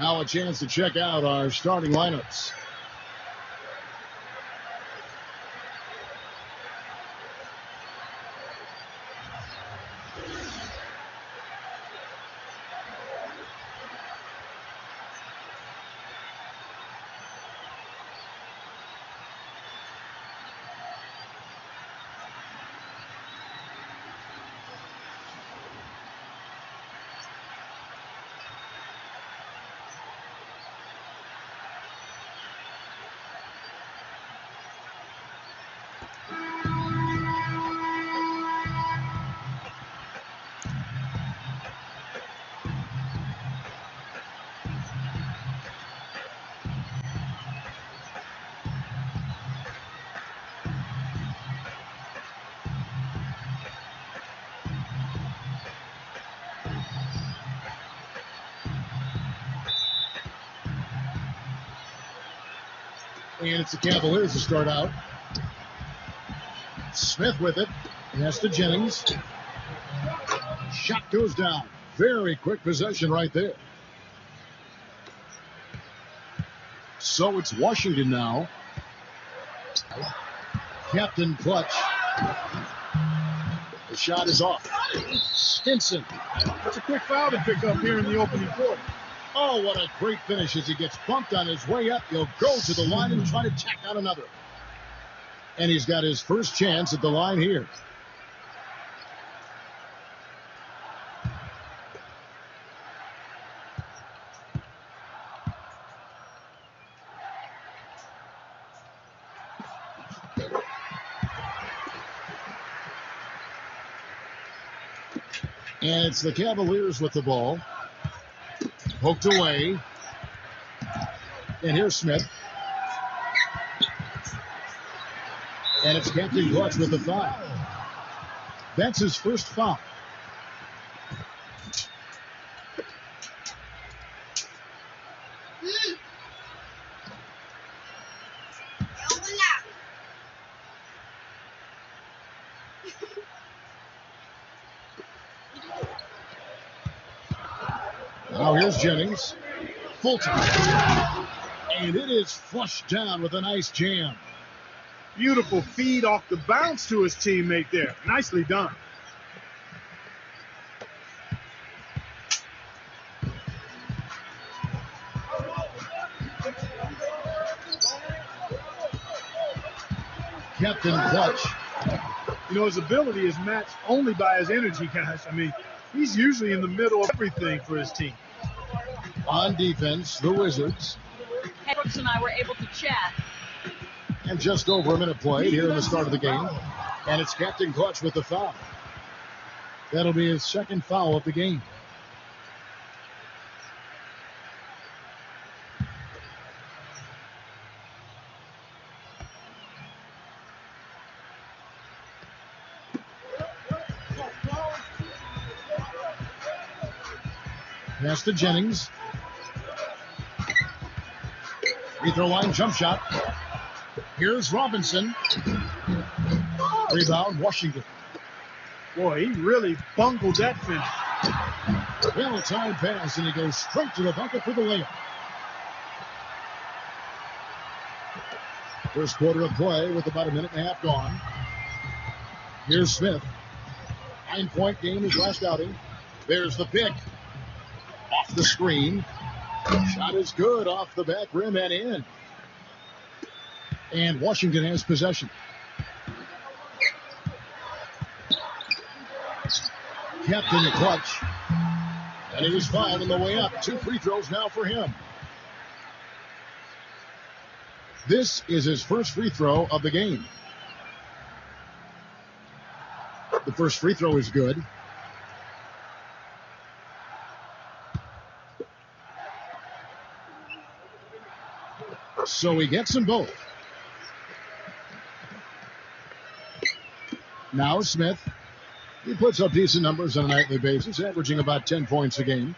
Now a chance to check out our starting lineups. And it's the Cavaliers to start out. Smith with it. Pass to Jennings. Shot goes down. Very quick possession right there. So it's Washington now. Captain Clutch. The shot is off. Stinson. That's a quick foul to pick up here in the opening quarter. Oh, what a great finish as he gets bumped on his way up. He'll go to the line and try to tack on another. And he's got his first chance at the line here. And it's the Cavaliers with the ball. Poked away. And here's Smith. And it's Captain Clutch with the foul. That's his first foul. Now here's Jennings. Fulton. And it is flushed down with a nice jam. Beautiful feed off the bounce to his teammate there. Nicely done. Captain Clutch. You know, his ability is matched only by his energy, guys. I mean, he's usually in the middle of everything for his team. On defense, the Wizards. Brooks and I were able to chat. And just over a minute played here in the start of the game. And it's Captain Clutch with the foul. That'll be his second foul of the game. Pass to Jennings. Free throw line jump shot. Here's Robinson. Rebound, Washington. Boy, he really bungled that finish. Well, time pass, and he goes straight to the bucket for the layup. First quarter of play with about a minute and a half gone. Here's Smith. 9-point game his last outing. There's the pick. Off the screen. Shot is good off the back rim and in. And Washington has possession. Captain Clutch. And he was fouled on the way up. 2 free throws now for him. This is his first free throw of the game. The first free throw is good. So he gets them both. Now Smith. He puts up decent numbers on a nightly basis, averaging about 10 points a game.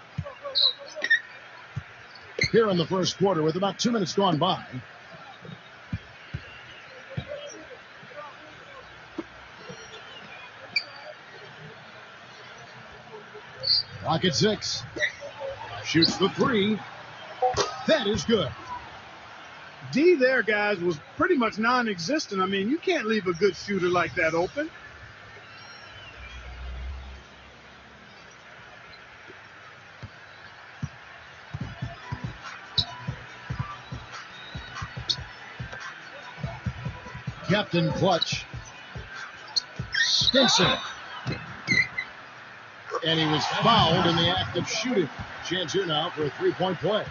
Here in the first quarter with about 2 minutes gone by. Clock at 6. Shoots the 3. That is good. D there, guys, was pretty much non-existent. I mean, you can't leave a good shooter like that open. Captain Clutch. Stinson. And he was fouled in the act of shooting. Chance here now for a three-point play.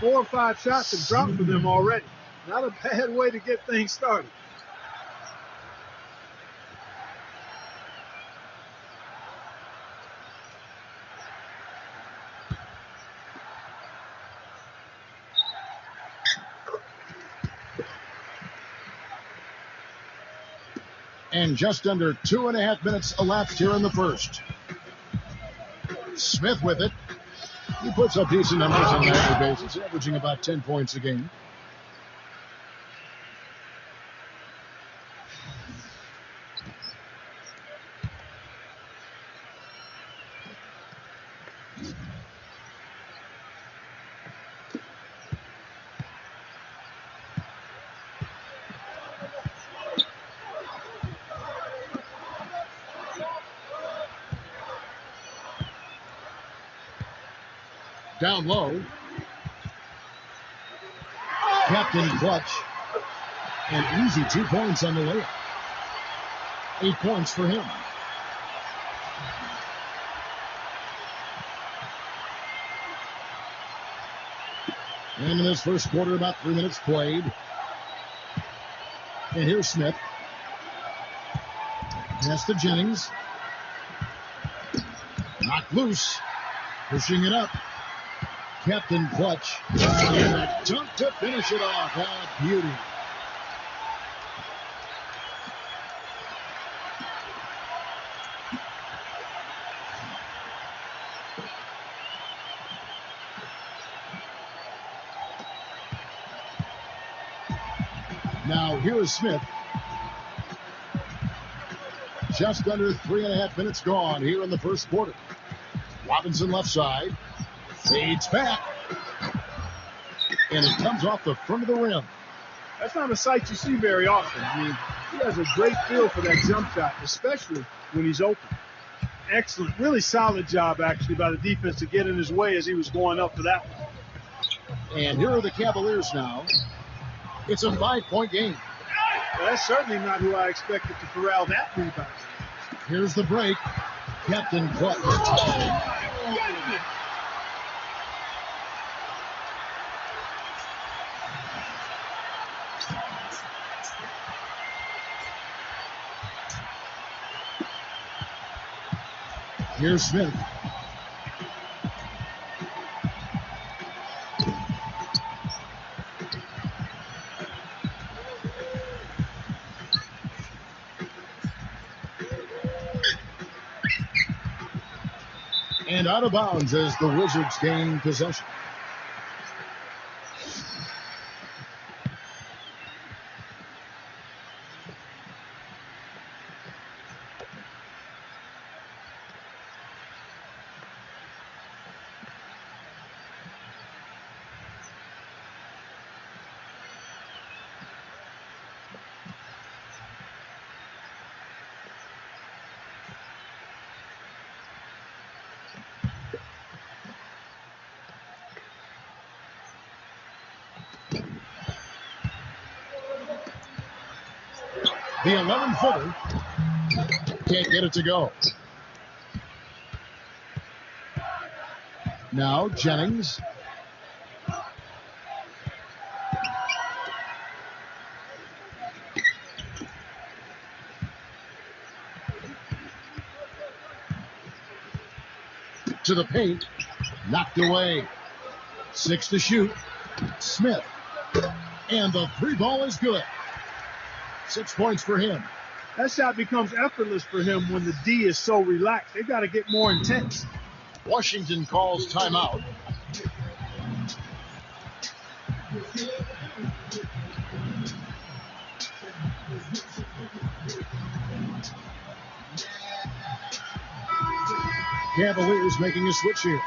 4 or 5 shots have dropped for them already. Not a bad way to get things started. And just under 2.5 minutes elapsed here in the first. Smith with it. He puts up decent numbers on a nightly basis, averaging about 10 points a game. Down low. Captain Clutch. An easy 2 points on the layup. 8 points for him. And in this first quarter, about 3 minutes played. And here's Smith. Pass to Jennings. Knocked loose. Pushing it up. Captain Clutch. And a dunk to finish it off. Ah, beauty. Now here is Smith. Just under 3.5 minutes gone here in the first quarter. Robinson left side. Fades back. And it comes off the front of the rim. That's not a sight you see very often. I mean, he has a great feel for that jump shot, especially when he's open. Excellent, really solid job, actually, by the defense to get in his way as he was going up for that one. And here are the Cavaliers now. It's a 5-point game. Well, that's certainly not who I expected to corral that rebound. Here's the break. Captain Clutch. Here's Smith. And out of bounds as the Wizards gain possession. The 11-footer can't get it to go. Now Jennings. To the paint. Knocked away. 6 to shoot. Smith. And the 3 ball is good. 6 points for him. That shot becomes effortless for him when the D is so relaxed. They've got to get more intense. Washington calls timeout. Cavaliers making a switch here.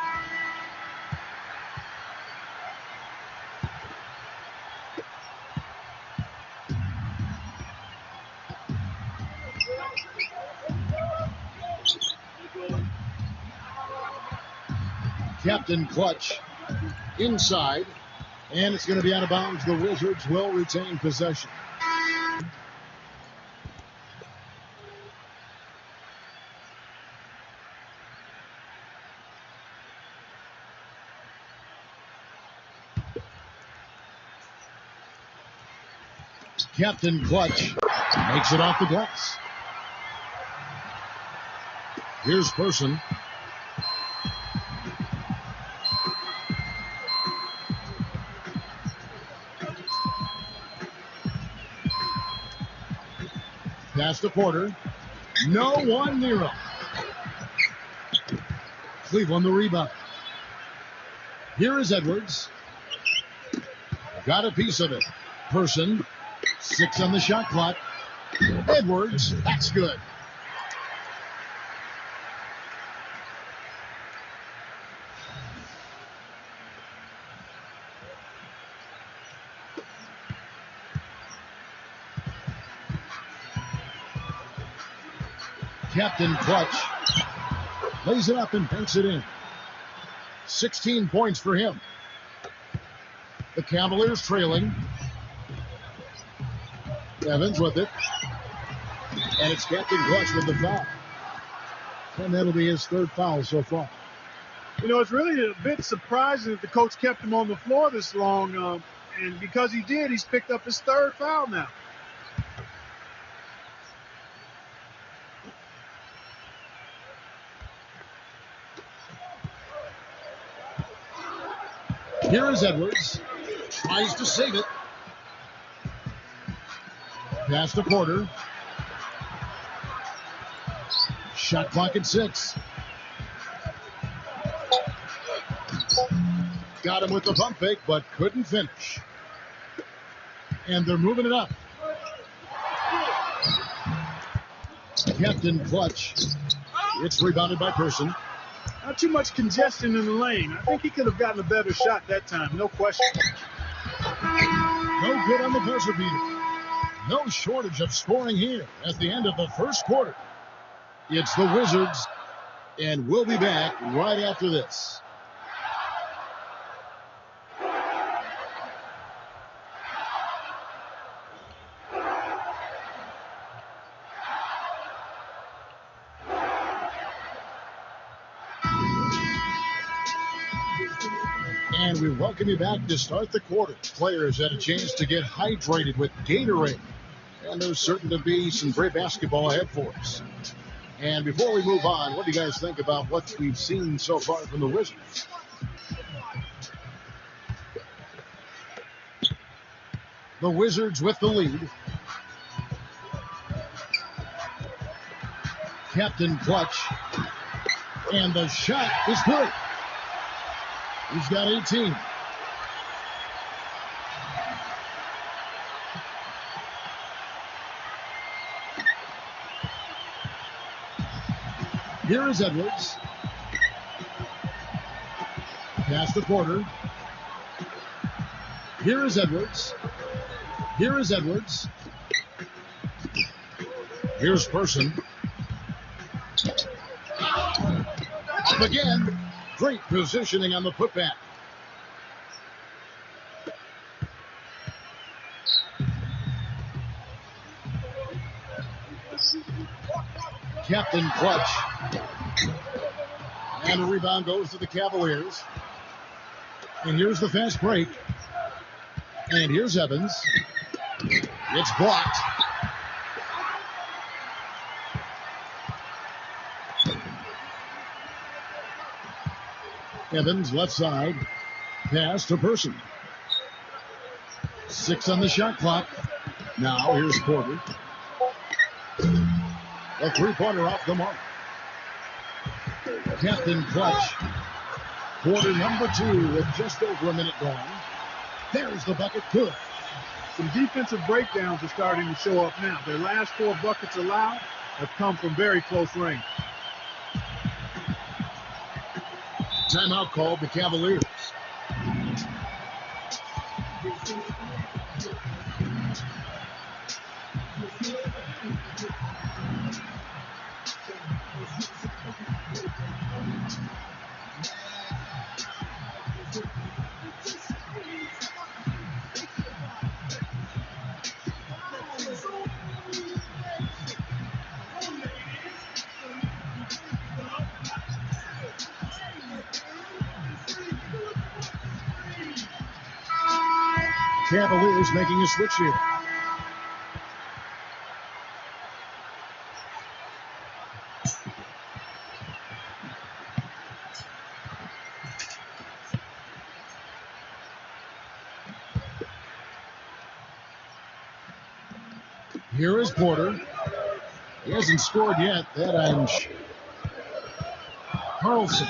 Captain Clutch inside, and it's going to be out of bounds. The Wizards will retain possession. Captain Clutch makes it off the glass. Here's Person. Pass to Porter. No one near him. Cleveland the rebound. Here is Edwards. Got a piece of it. Person. 6 on the shot clock. Edwards. That's good. Captain Clutch lays it up and banks it in. 16 points for him. The Cavaliers trailing. Evans with it. And it's Captain Clutch with the foul. And that'll be his third foul so far. You know, it's really a bit surprising that the coach kept him on the floor this long. And because he did, he's picked up his third foul now. Here is Edwards. Tries to save it. Pass to Porter. Shot clock at 6. Got him with the pump fake, but couldn't finish. And they're moving it up. Captain Clutch. It's rebounded by Person. Not too much congestion in the lane. I think he could have gotten a better shot that time, no question. No good on the buzzer beater. No shortage of scoring here at the end of the first quarter. It's the Wizards, and we'll be back right after this. And we welcome you back to start the quarter. Players had a chance to get hydrated with Gatorade. And there's certain to be some great basketball ahead for us. And before we move on, what do you guys think about what we've seen so far from the Wizards? The Wizards with the lead. Captain Clutch. And the shot is good. He's got 18. Here is Edwards. Pass to Porter. Here is Edwards. Here is Edwards. Here's Person. Up again. Great positioning on the putback. Captain Clutch. And the rebound goes to the Cavaliers. And here's the fast break. And here's Evans. It's blocked. Evans left side. Pass to Person. 6 on the shot clock. Now here's Porter. A three-pointer off the mark. Captain Clutch. Quarter number 2 with just over a minute gone. There's the bucket. Good. Some defensive breakdowns are starting to show up now. Their last 4 buckets allowed have come from very close range. Timeout called the Cavaliers. Cavaliers making a switch here. Here is Porter. He hasn't scored yet. That I'm Carlson.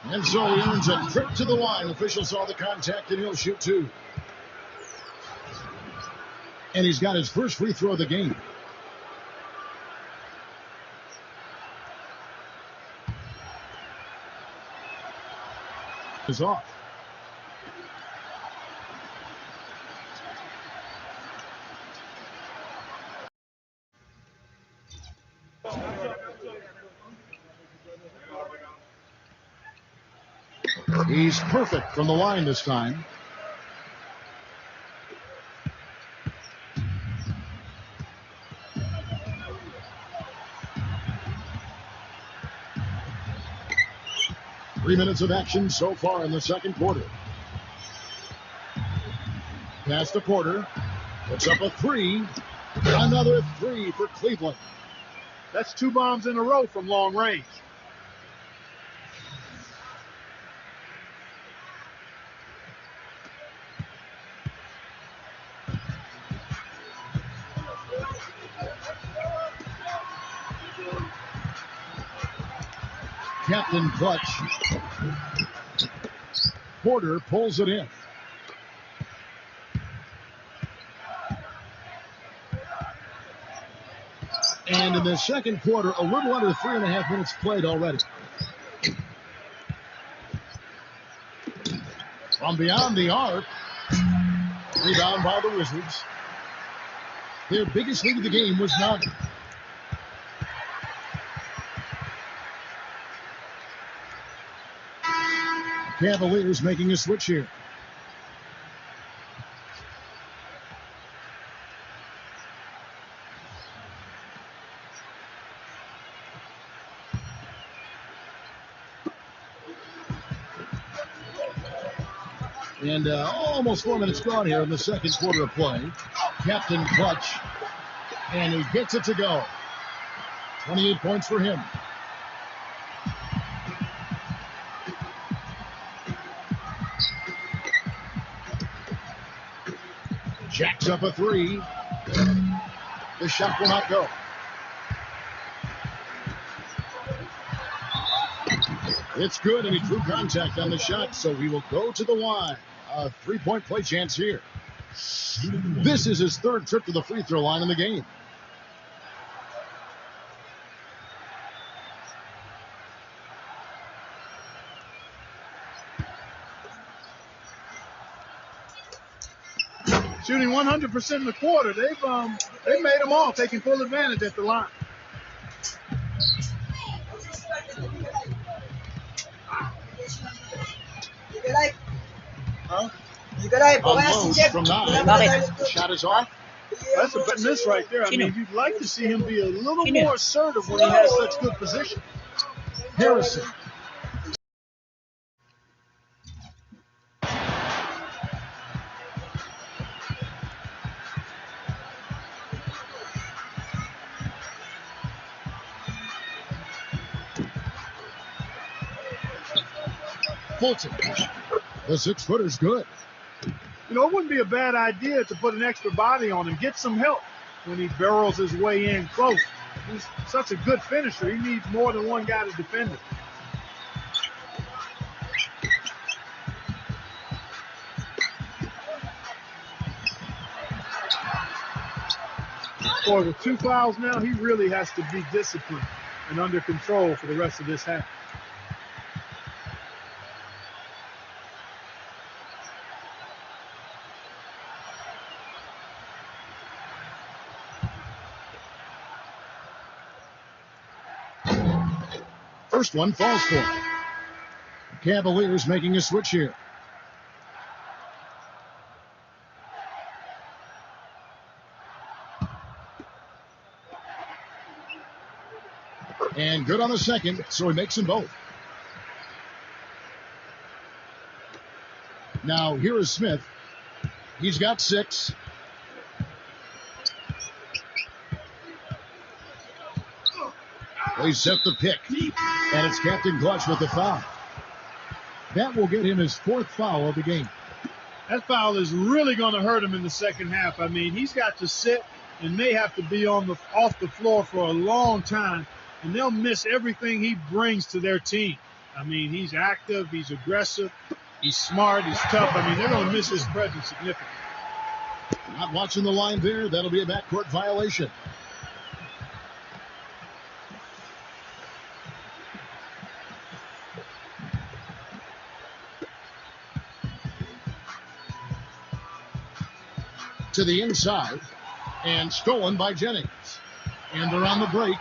And so he earns a trip to the line. Officials saw the contact and he'll shoot two. And he's got his first free throw of the game. Is off. He's perfect from the line this time. Three minutes of action so far in the second quarter. Pass to Porter. Puts up a three. Another three for Cleveland. That's 2 bombs in a row from long range. Captain clutch. Porter pulls it in. And in the second quarter, a little under 3.5 minutes played already. From beyond the arc. Rebound by the Wizards. Their biggest lead of the game was 9. Cavaliers making a switch here. And almost 4 minutes gone here in the second quarter of play. Captain clutch. And he gets it to go. 28 points for him. Jacks up a three. The shot will not go. It's good, and he drew contact on the shot, so he will go to the line. A 3-point play chance here. This is his third trip to the free throw line in the game. Shooting 100% in the quarter. They made them all, taking full advantage at the line. From 9. Shot is off. That's a big miss right there. I mean, you'd like to see him be a little more assertive when he has such good position. Harrison. Fulton. The 6-footer's good. You know, it wouldn't be a bad idea to put an extra body on him, get some help when he barrels his way in close. He's such a good finisher. He needs more than one guy to defend him. For the 2 fouls now, he really has to be disciplined and under control for the rest of this half. First one falls for him. Cavaliers making a switch here. And good on the second, so he makes them both. Now here is Smith. He's got 6. They set the pick, and it's Captain Clutch with the foul. That will get him his 4th foul of the game. That foul is really going to hurt him in the second half. I mean, he's got to sit and may have to be off the floor for a long time, and they'll miss everything he brings to their team. I mean, he's active, he's aggressive, he's smart, he's tough. I mean, they're going to miss his presence significantly. Not watching the line there. That'll be a backcourt violation. To the inside, and stolen by Jennings. And they're on the break.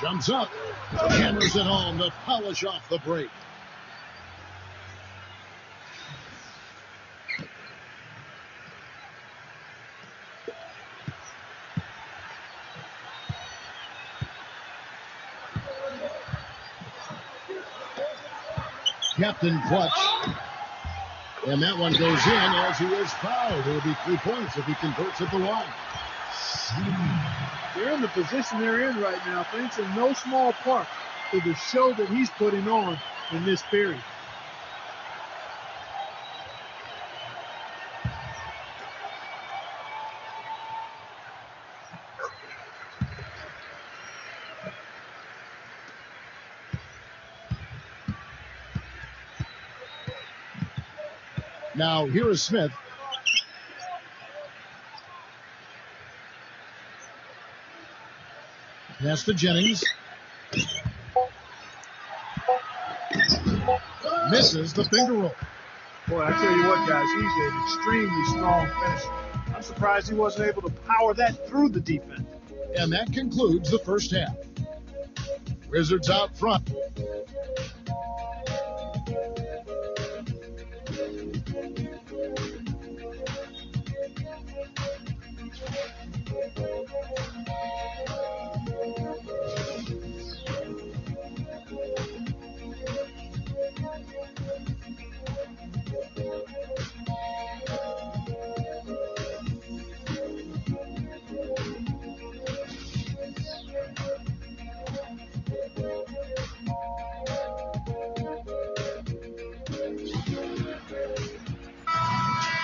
Jumps up, hammers it home to polish off the break. Captain Clutch. And that one goes in as he is fouled. It'll be 3 points if he converts at the line. They're in the position they're in right now, thanks in no small part to the show that he's putting on in this period. Now, here is Smith. Pass to Jennings. Misses the finger roll. Boy, I tell you what, guys, he's an extremely strong finisher. I'm surprised he wasn't able to power that through the defense. And that concludes the first half. Wizards out front.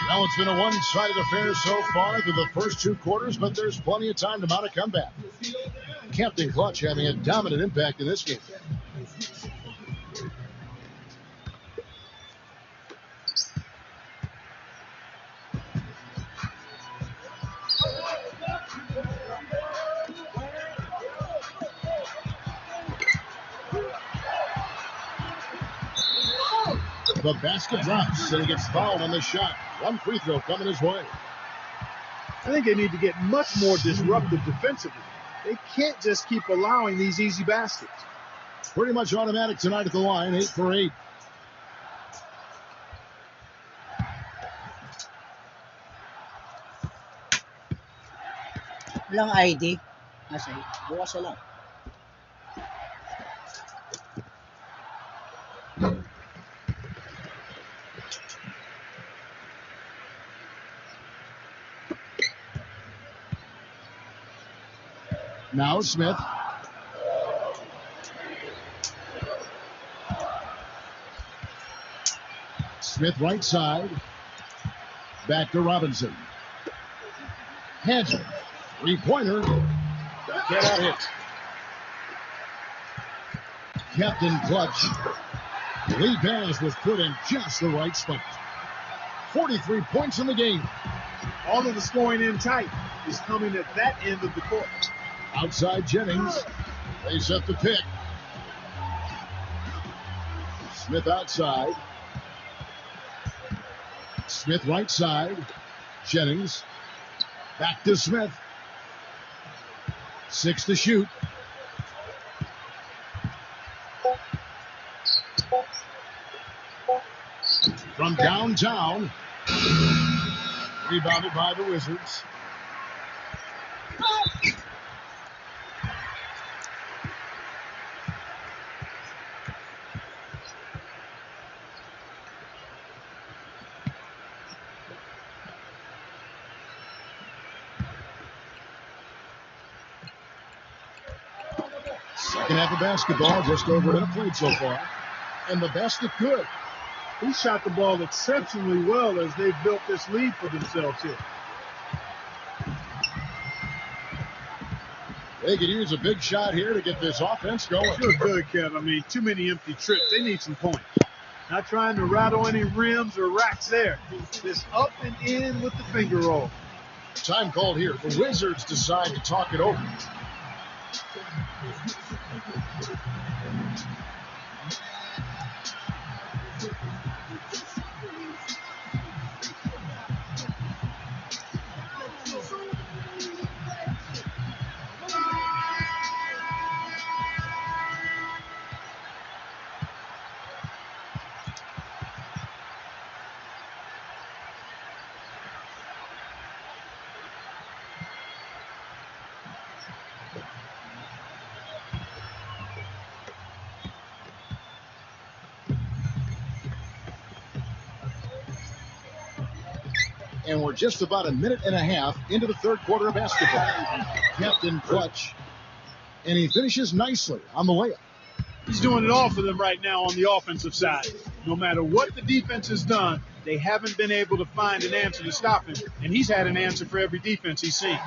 Well, it's been a one-sided affair so far through the first 2 quarters, but there's plenty of time to mount a comeback. Captain Clutch having a dominant impact in this game. The basket drops, and he gets fouled on the shot. 1 free throw coming his way. I think they need to get much more disruptive defensively. They can't just keep allowing these easy baskets. Pretty much automatic tonight at the line, 8 for 8. Walang ID. Nasa bukas na lang. Now Smith. Smith right side. Back to Robinson. Hanson. 3-pointer. Cannot hit. Captain Clutch. Lee Barnes was put in just the right spot. 43 points in the game. All of the scoring in tight is coming at that end of the court. Outside Jennings. They set the pick. Smith outside. Smith right side. Jennings. Back to Smith. 6 to shoot. From downtown. Rebounded by the Wizards. Second half of basketball, just over a minute played so far. And the basket good. He shot the ball exceptionally well as they've built this lead for themselves here. They could use a big shot here to get this offense going. Sure good, Kev. I mean, too many empty trips. They need some points. Not trying to rattle any rims or racks there. Just up and in with the finger roll. Time called here. The Wizards decide to talk it over. And we're just about a minute and a half into the third quarter of basketball. Captain clutch. And he finishes nicely on the layup. He's doing it all for them right now on the offensive side. No matter what the defense has done, they haven't been able to find an answer to stop him. And he's had an answer for every defense he's seen.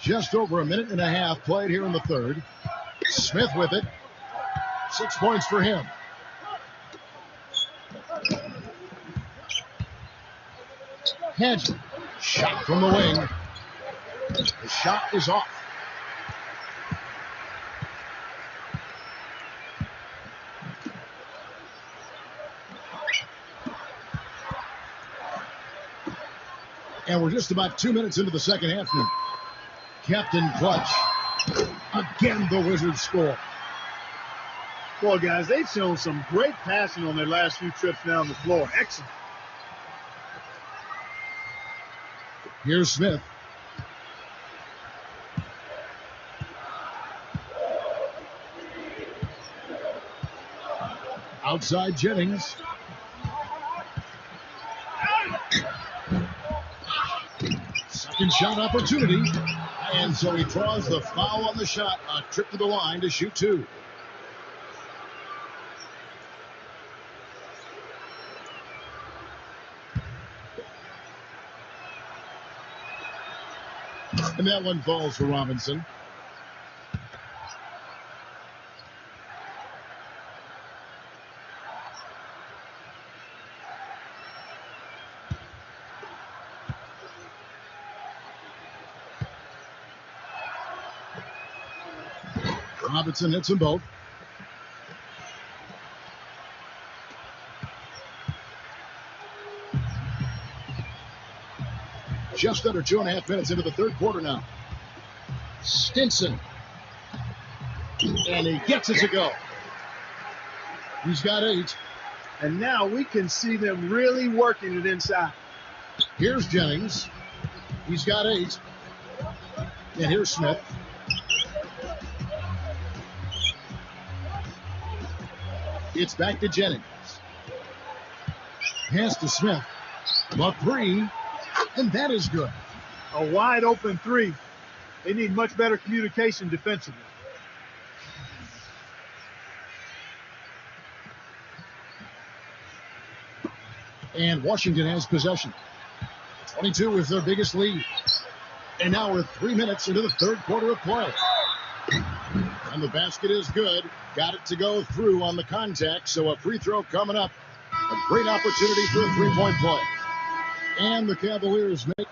Just over a minute and a half played here in the third. Smith with it. 6 points for him. Hedge. Shot from the wing. The shot is off. And we're just about 2 minutes into the second half now. Captain clutch. Again, the Wizards score. Boy, guys, they've shown some great passing on their last few trips down the floor. Excellent. Here's Smith. Outside Jennings. Second shot opportunity. And so he draws the foul on the shot. A trip to the line to shoot two. And that one falls for Robinson. Robinson hits them both. Just under 2.5 minutes into the third quarter now. Stinson. And he gets it to go. He's got 8. And now we can see them really working it inside. Here's Jennings. He's got 8. And here's Smith. It's back to Jennings. Pass to Smith. The 3. And that is good. A wide open 3. They need much better communication defensively. And Washington has possession. 22 is their biggest lead. And now we're 3 minutes into the third quarter of play. And the basket is good. Got it to go through on the contact. So a free throw coming up. A great opportunity for a three-point play. And the Cavaliers make.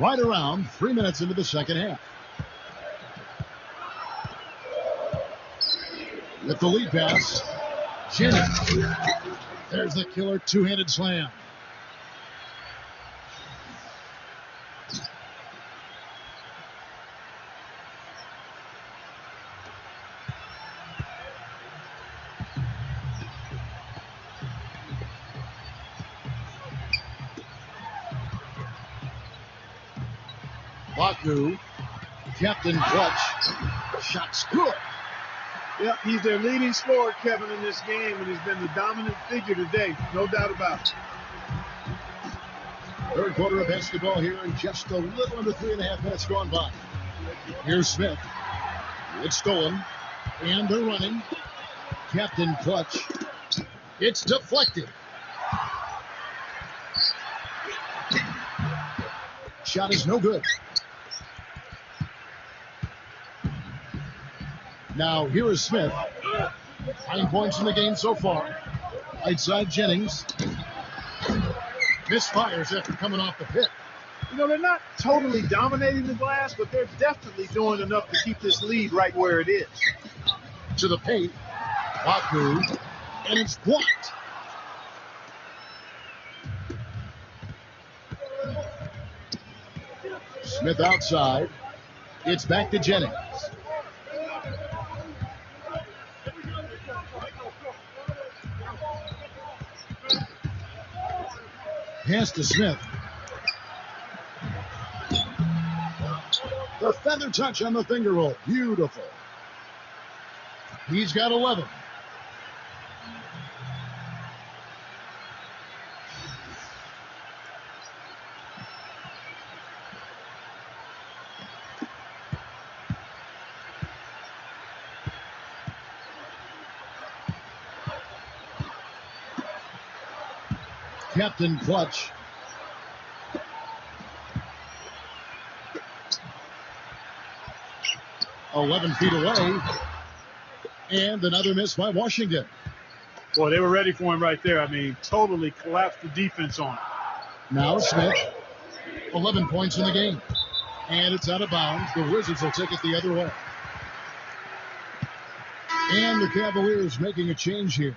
right around 3 minutes into the second half. With the lead pass, Jennings. There's the killer two-handed slam. Baku, Captain Clutch, shots good. Yep, he's their leading scorer, Kevin, in this game, and he's been the dominant figure today, no doubt about it. Third quarter of basketball here, and just a little under 3.5 minutes gone by. Here's Smith. It's stolen, and they're running. Captain Clutch. It's deflected. Shot is no good. Now, here is Smith. 9 points in the game so far. Right side, Jennings. Misfires after coming off the pick. You know, they're not totally dominating the glass, but they're definitely doing enough to keep this lead right where it is. To the paint. Baku. And it's blocked. Smith outside. It's back to Jennings. Pass to Smith. The feather touch on the finger roll. Beautiful. He's got 11. Captain Clutch. "11 feet away. And another miss by Washington. Boy, they were ready for him right there. I mean, totally collapsed the defense on him. Now Smith. 11 points in the game. And it's out of bounds. The Wizards will take it the other way. And the Cavaliers making a change here.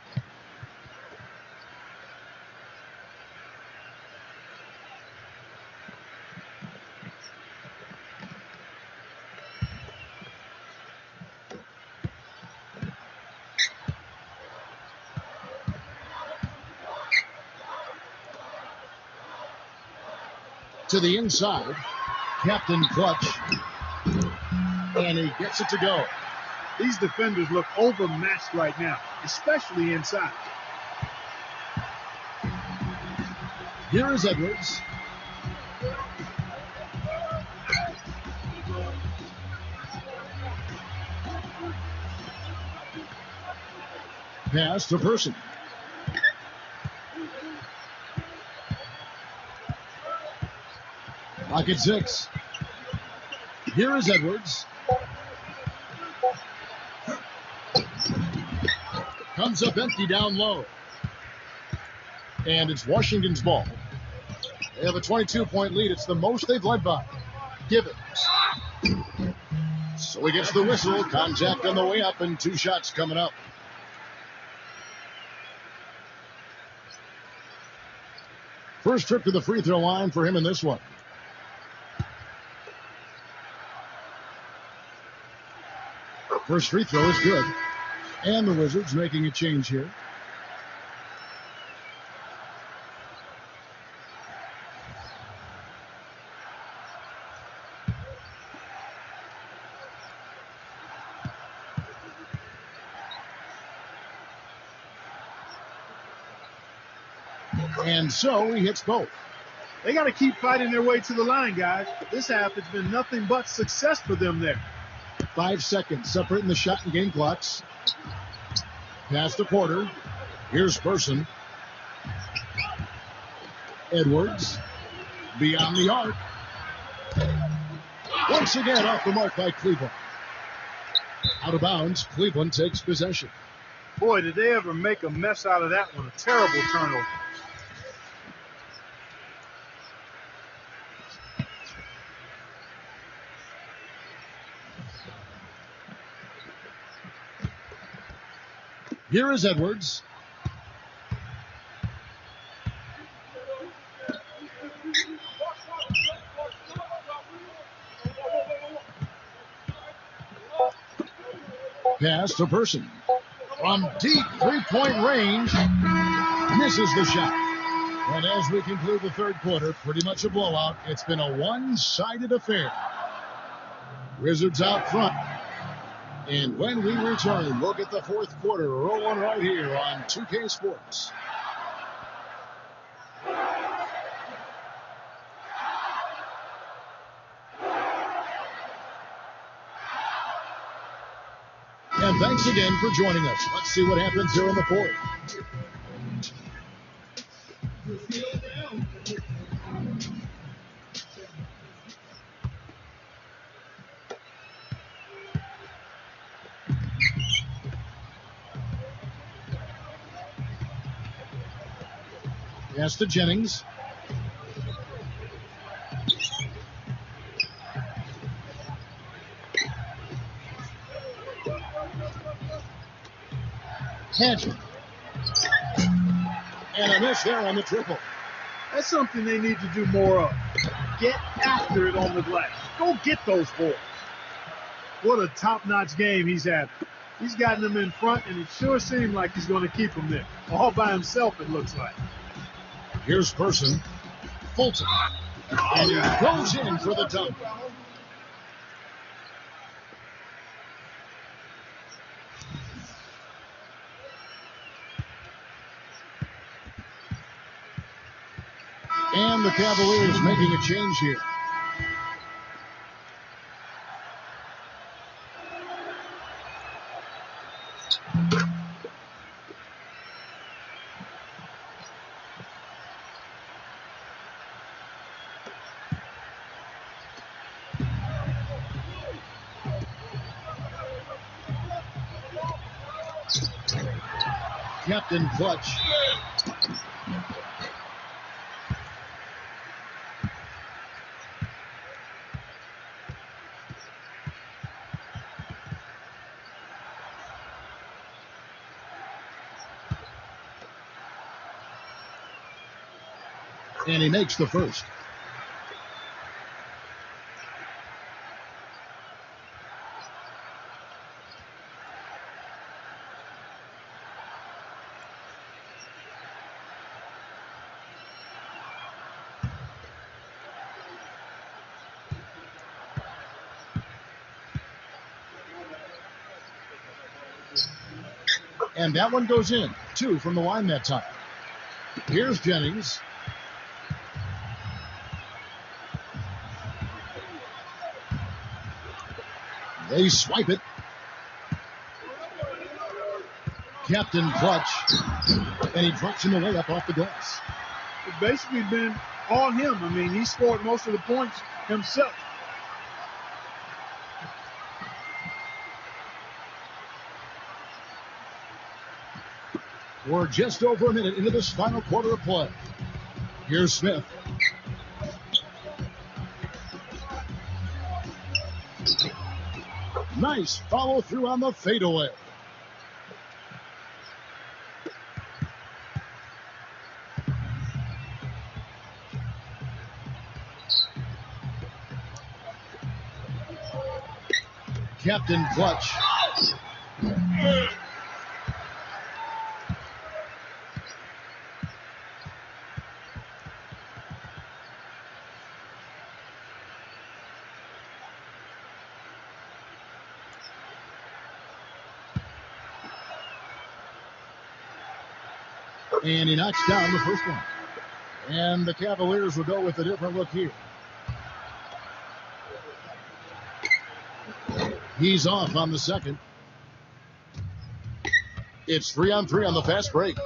To the inside, Captain Clutch, and he gets it to go. These defenders look overmatched right now, especially inside. Here is Edwards. Pass to Person. Pocket 6. Here is Edwards. Comes up empty down low. And it's Washington's ball. They have a 22-point lead. It's the most they've led by. Givens. So he gets the whistle. Contact on the way up and 2 shots coming up. First trip to the free throw line for him in this one. First free throw is good. And the Wizards making a change here. And so he hits both. They got to keep fighting their way to the line, guys. This half has been nothing but success for them there. 5 seconds separating the shot and game clocks. Pass to Porter. Here's Person. Edwards. Beyond the arc. Once again off the mark by Cleveland. Out of bounds. Cleveland takes possession. Boy, did they ever make a mess out of that one. A terrible turnover. Here is Edwards. Pass to Person. From deep three-point range, misses the shot. And as we conclude the third quarter, pretty much a blowout. It's been a one-sided affair. Wizards out front. And when we return, we'll get the fourth quarter rolling right here on 2K Sports. And thanks again for joining us. Let's see what happens here in the fourth. Pass to Jennings. Hanson. And a miss there on the triple. That's something they need to do more of. Get after it on the glass. Go get those balls. What a top-notch game he's had. He's gotten them in front, and it sure seemed like he's going to keep them there. All by himself, it looks like. Here's Person. Fulton. And he goes in for the dunk. And the Cavaliers making a change here. Captain Clutch. And he makes the first. And that one goes in. 2 from the line that time. Here's Jennings. They swipe it. Captain Clutch. And he drops him away up off the glass. It's basically been all him. I mean, he scored most of the points himself. We're just over a minute into this final quarter of play. Here's Smith. Nice follow through on the fadeaway. Captain Clutch. And he knocks down the first one. And the Cavaliers will go with a different look here. He's off on the second. It's 3-on-3 on the fast break.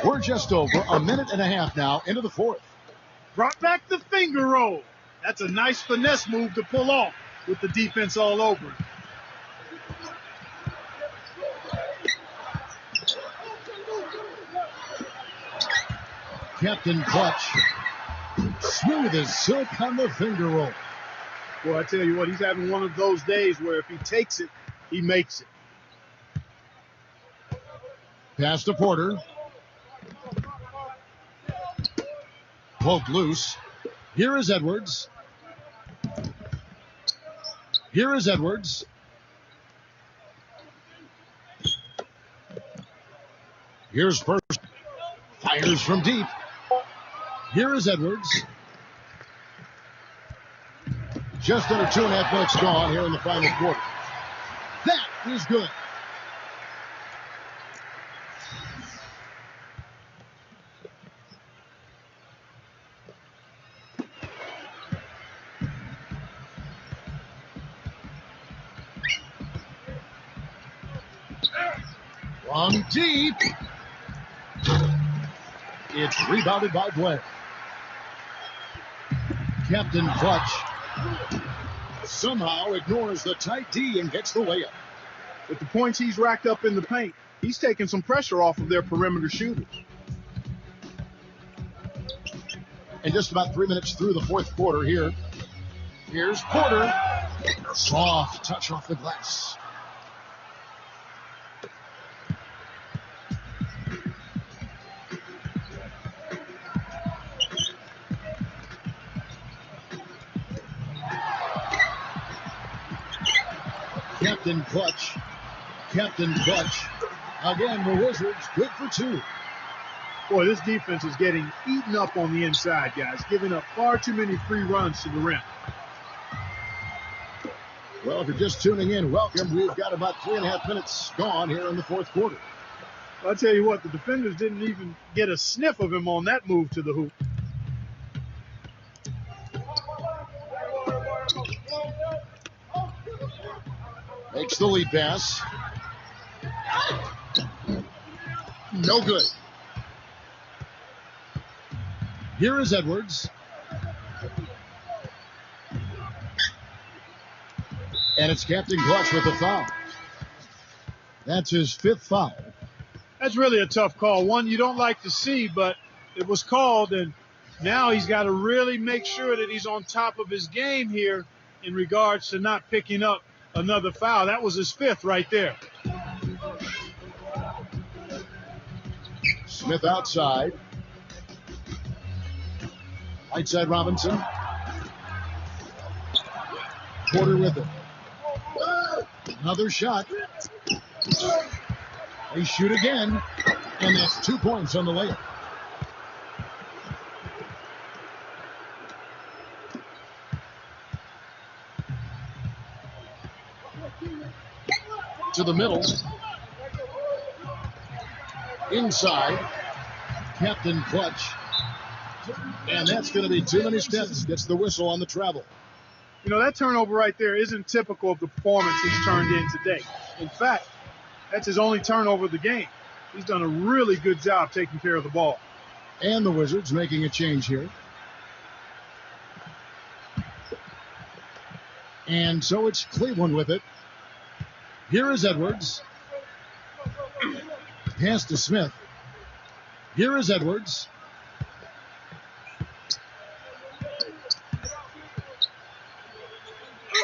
We're just over a minute and a half now into the fourth. Brought back the finger roll. That's a nice finesse move to pull off with the defense all over it. Captain Clutch. Smooth as silk on the finger roll. Well, I tell you what, he's having one of those days where if he takes it, he makes it. Pass to Porter. Poked loose. Here is Edwards. Here is Edwards. Here's first. Fires from deep. Here is Edwards. Just under 2.5 minutes gone here in the final quarter. That is good. From deep. It's rebounded by Blair. Captain Clutch somehow ignores the tight D and gets the layup. With the points he's racked up in the paint, he's taking some pressure off of their perimeter shooters. And just about 3 minutes through the fourth quarter here. Here's Porter. Soft touch off the glass. Captain Clutch. Captain Clutch. Again, the Wizards good for two. Boy, this defense is getting eaten up on the inside, guys, giving up far too many free runs to the rim. Well, if you're just tuning in, welcome. We've got about 3.5 minutes gone here in the fourth quarter. I'll tell you what, the defenders didn't even get a sniff of him on that move to the hoop. Makes the lead pass. No good. Here is Edwards. And it's Captain Clutch with the foul. That's his fifth foul. That's really a tough call. One you don't like to see, but it was called, and now he's got to really make sure that he's on top of his game here in regards to not picking up another foul. That was his fifth right there. Smith outside. Right side Robinson. Porter with it. Another shot. They shoot again. And that's 2 points on the layup. To the middle. Inside. Captain Clutch. And that's going to be too many steps. Gets the whistle on the travel. You know, that turnover right there isn't typical of the performance he's turned in today. In fact, that's his only turnover of the game. He's done a really good job taking care of the ball. And the Wizards making a change here. And so it's Cleveland with it. Here is Edwards. Pass to Smith. Here is Edwards.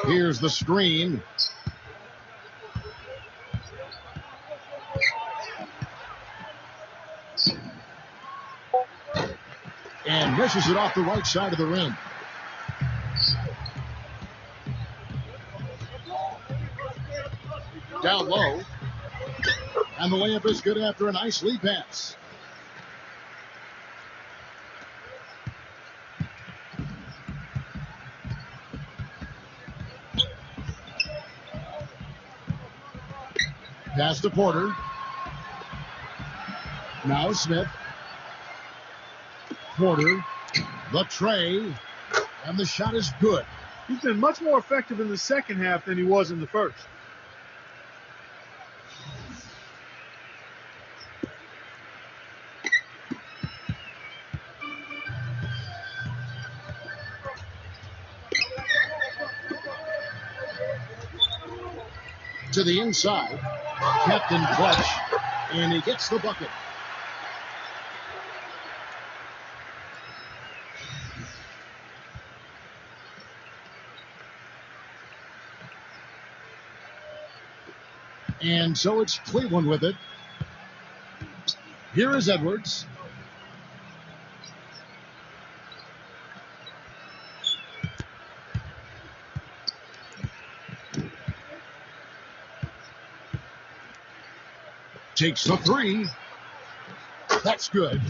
Here's the screen. And misses it off the right side of the rim. Down low. And the layup is good after a nice lead pass. Pass to Porter. Now Smith. Porter. The tray. And the shot is good. He's been much more effective in the second half than he was in the first. To the inside. Captain Clutch. And he gets the bucket. And so it's Cleveland with it. Here is Edwards. Takes the three. That's good.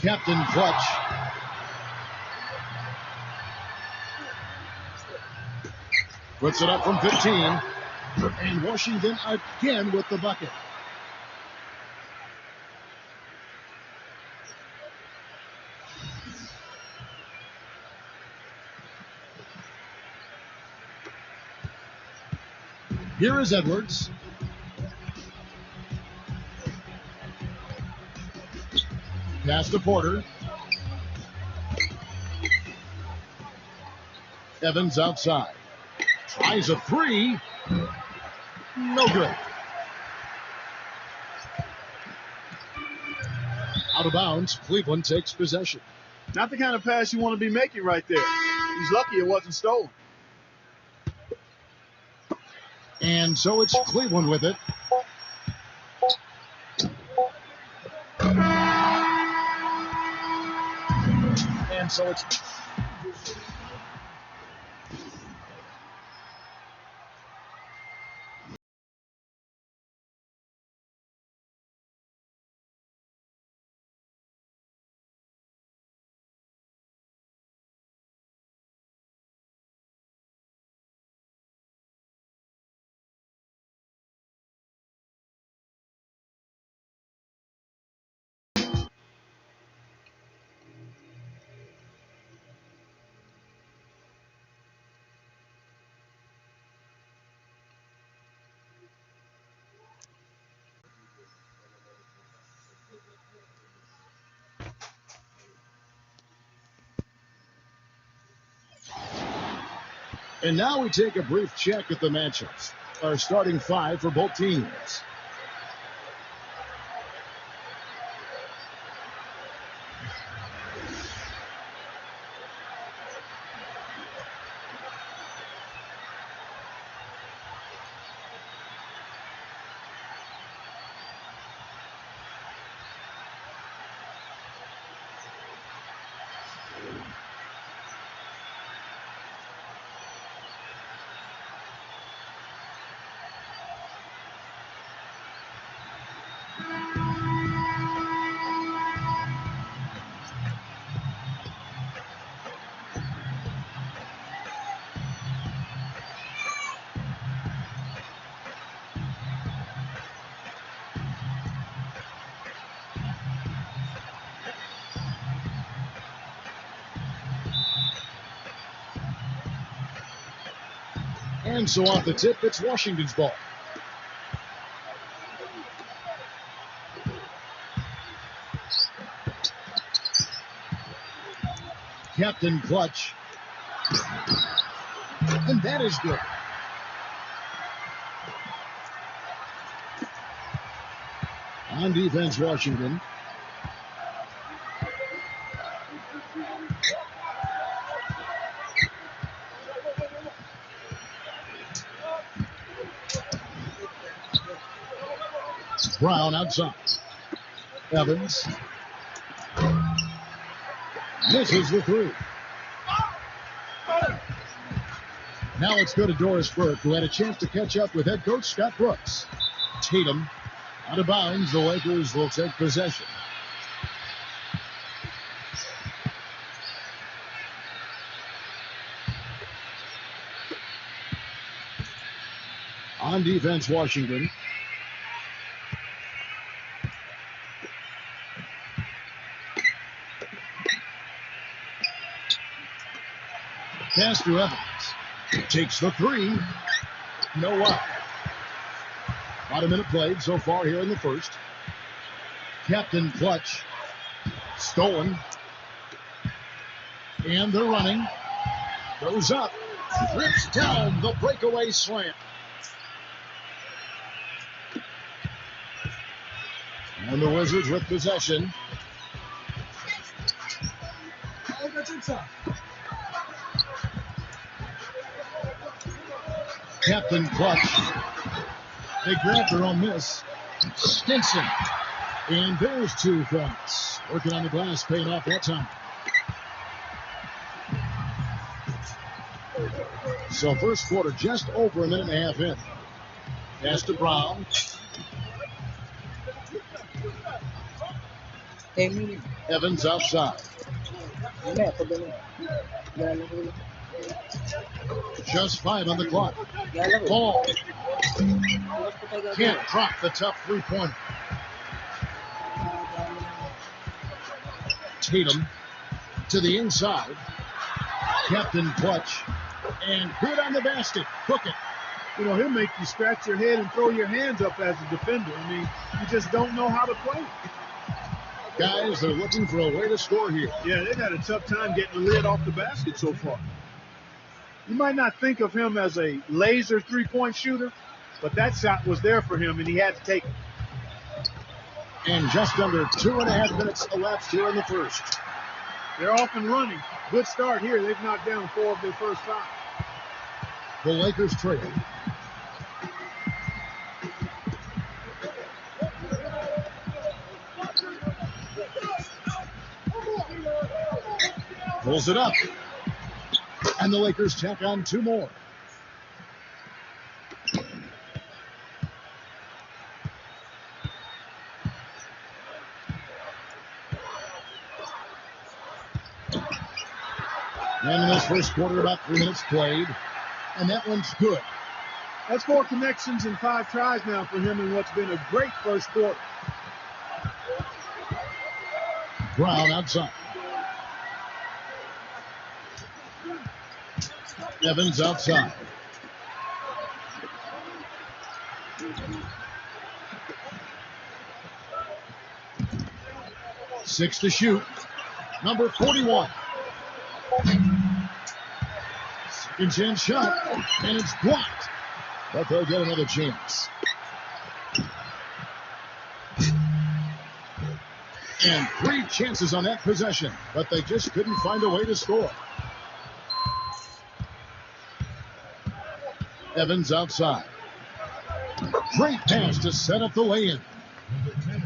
Captain Clutch. Puts it up from 15. And Washington again with the bucket. Here is Edwards. Pass to Porter. Evans outside. Tries a three. No good. Out of bounds. Cleveland takes possession. Not the kind of pass you want to be making right there. He's lucky it wasn't stolen. And so it's Cleveland with it. And so it's... And now we take a brief check at the matchups. Our starting five for both teams. And so off the tip, it's Washington's ball. Captain Clutch. And that is good. On defense, Washington. Brown outside. Evans. Misses the three. Now let's go to Doris Burke, who had a chance to catch up with head coach Scott Brooks. Tatum out of bounds. The Lakers will take possession. On defense, Washington. Pass to Evans. Takes the three. No up. About a minute played so far here in the first. Captain Clutch. Stolen. And they're running. Goes up. Rips down the breakaway slam. And the Wizards with possession. Captain Clutch. They grabbed their own miss. Stinson. And there's 2 points. Working on the glass, paying off that time. So first quarter, just over a minute and a half in. Pass to Brown. Evans outside. Just 5 on the clock. Ball. Can't drop the tough 3-pointer. Tatum to the inside. Captain Clutch. And good on the basket. Cook it. You know, he'll make you scratch your head and throw your hands up as a defender. I mean, you just don't know how to play. Guys, they're looking for a way to score here. Yeah, they've had a tough time getting the lid off the basket so far. You might not think of him as a laser 3-point shooter, but that shot was there for him, and he had to take it. And just under 2.5 minutes elapsed here in the first. They're off and running. Good start here. They've knocked down 4 of their first 5. The Lakers trail. Pulls it up. And the Lakers tack on 2 more. And in this first quarter, about 3 minutes played. And that one's good. That's 4 connections and 5 tries now for him in what's been a great first quarter. Brown outside. Evans outside. Six to shoot. Number 41. Second chance shot, and it's blocked. But they'll get another chance. And 3 chances on that possession, but they just couldn't find a way to score. Evans outside. Great pass to set up the lay-in.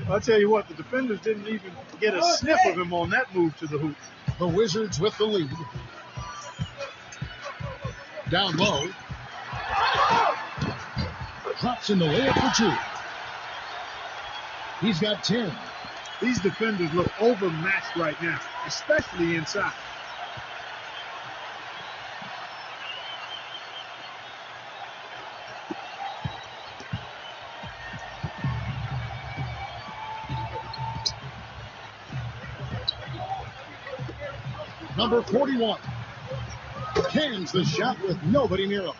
I'll tell you what, the defenders didn't even get a sniff of him on that move to the hoop. The Wizards with the lead. Down low. Drops in the layup for 2. He's got 10. These defenders look overmatched right now, especially inside. Number 41 cans the shot with nobody near him.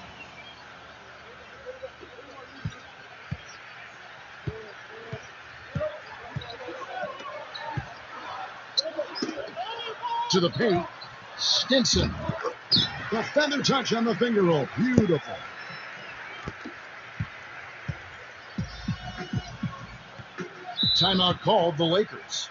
To the paint, Stinson. The feather touch on the finger roll. Beautiful. Timeout called the Lakers.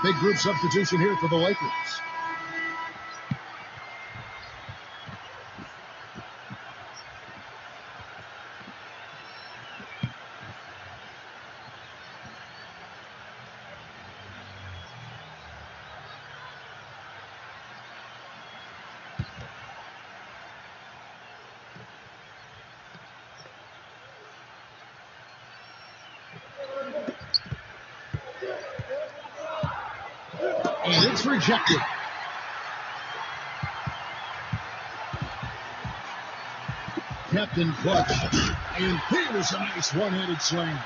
Big group substitution here for the Lakers. And it's rejected. Captain Clutch. And here's a nice one-handed slam.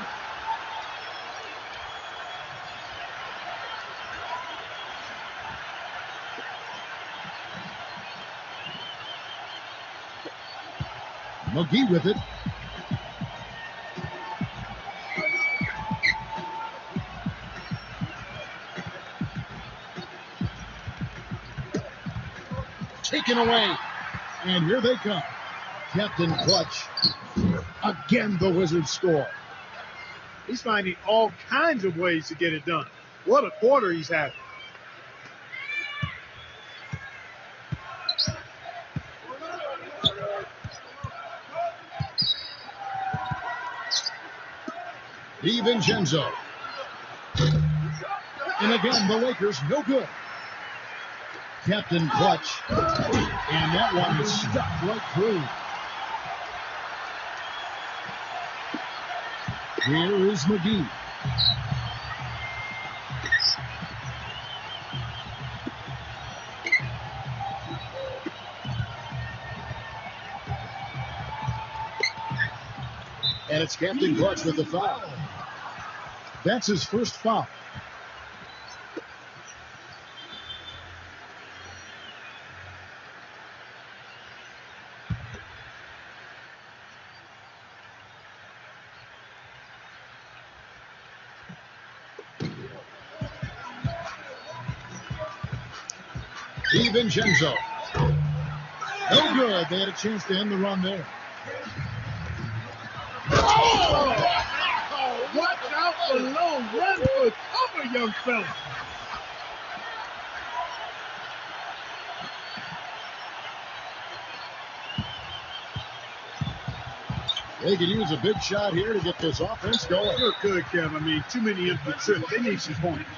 McGee with it. Taken away. And here they come. Captain Clutch. Again, the Wizards score. He's finding all kinds of ways to get it done. What a quarter he's had. DiVincenzo. And again, the Lakers, no good. Captain Clutch. And that one is stuck right through. Here is McGee. And it's Captain Clutch with the foul. That's his first foul. DiVincenzo. No good. They had a chance to end the run there. Oh, watch out below. Run for cover, young fella. They could use a big shot here to get this offense going. You're good, Kev. I mean, too many into the trip. They need some points.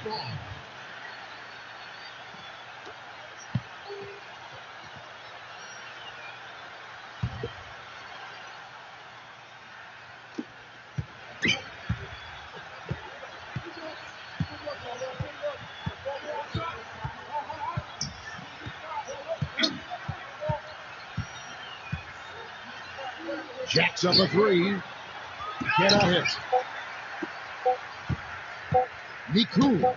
Jacks up a three. Cannot hit. Nilikha.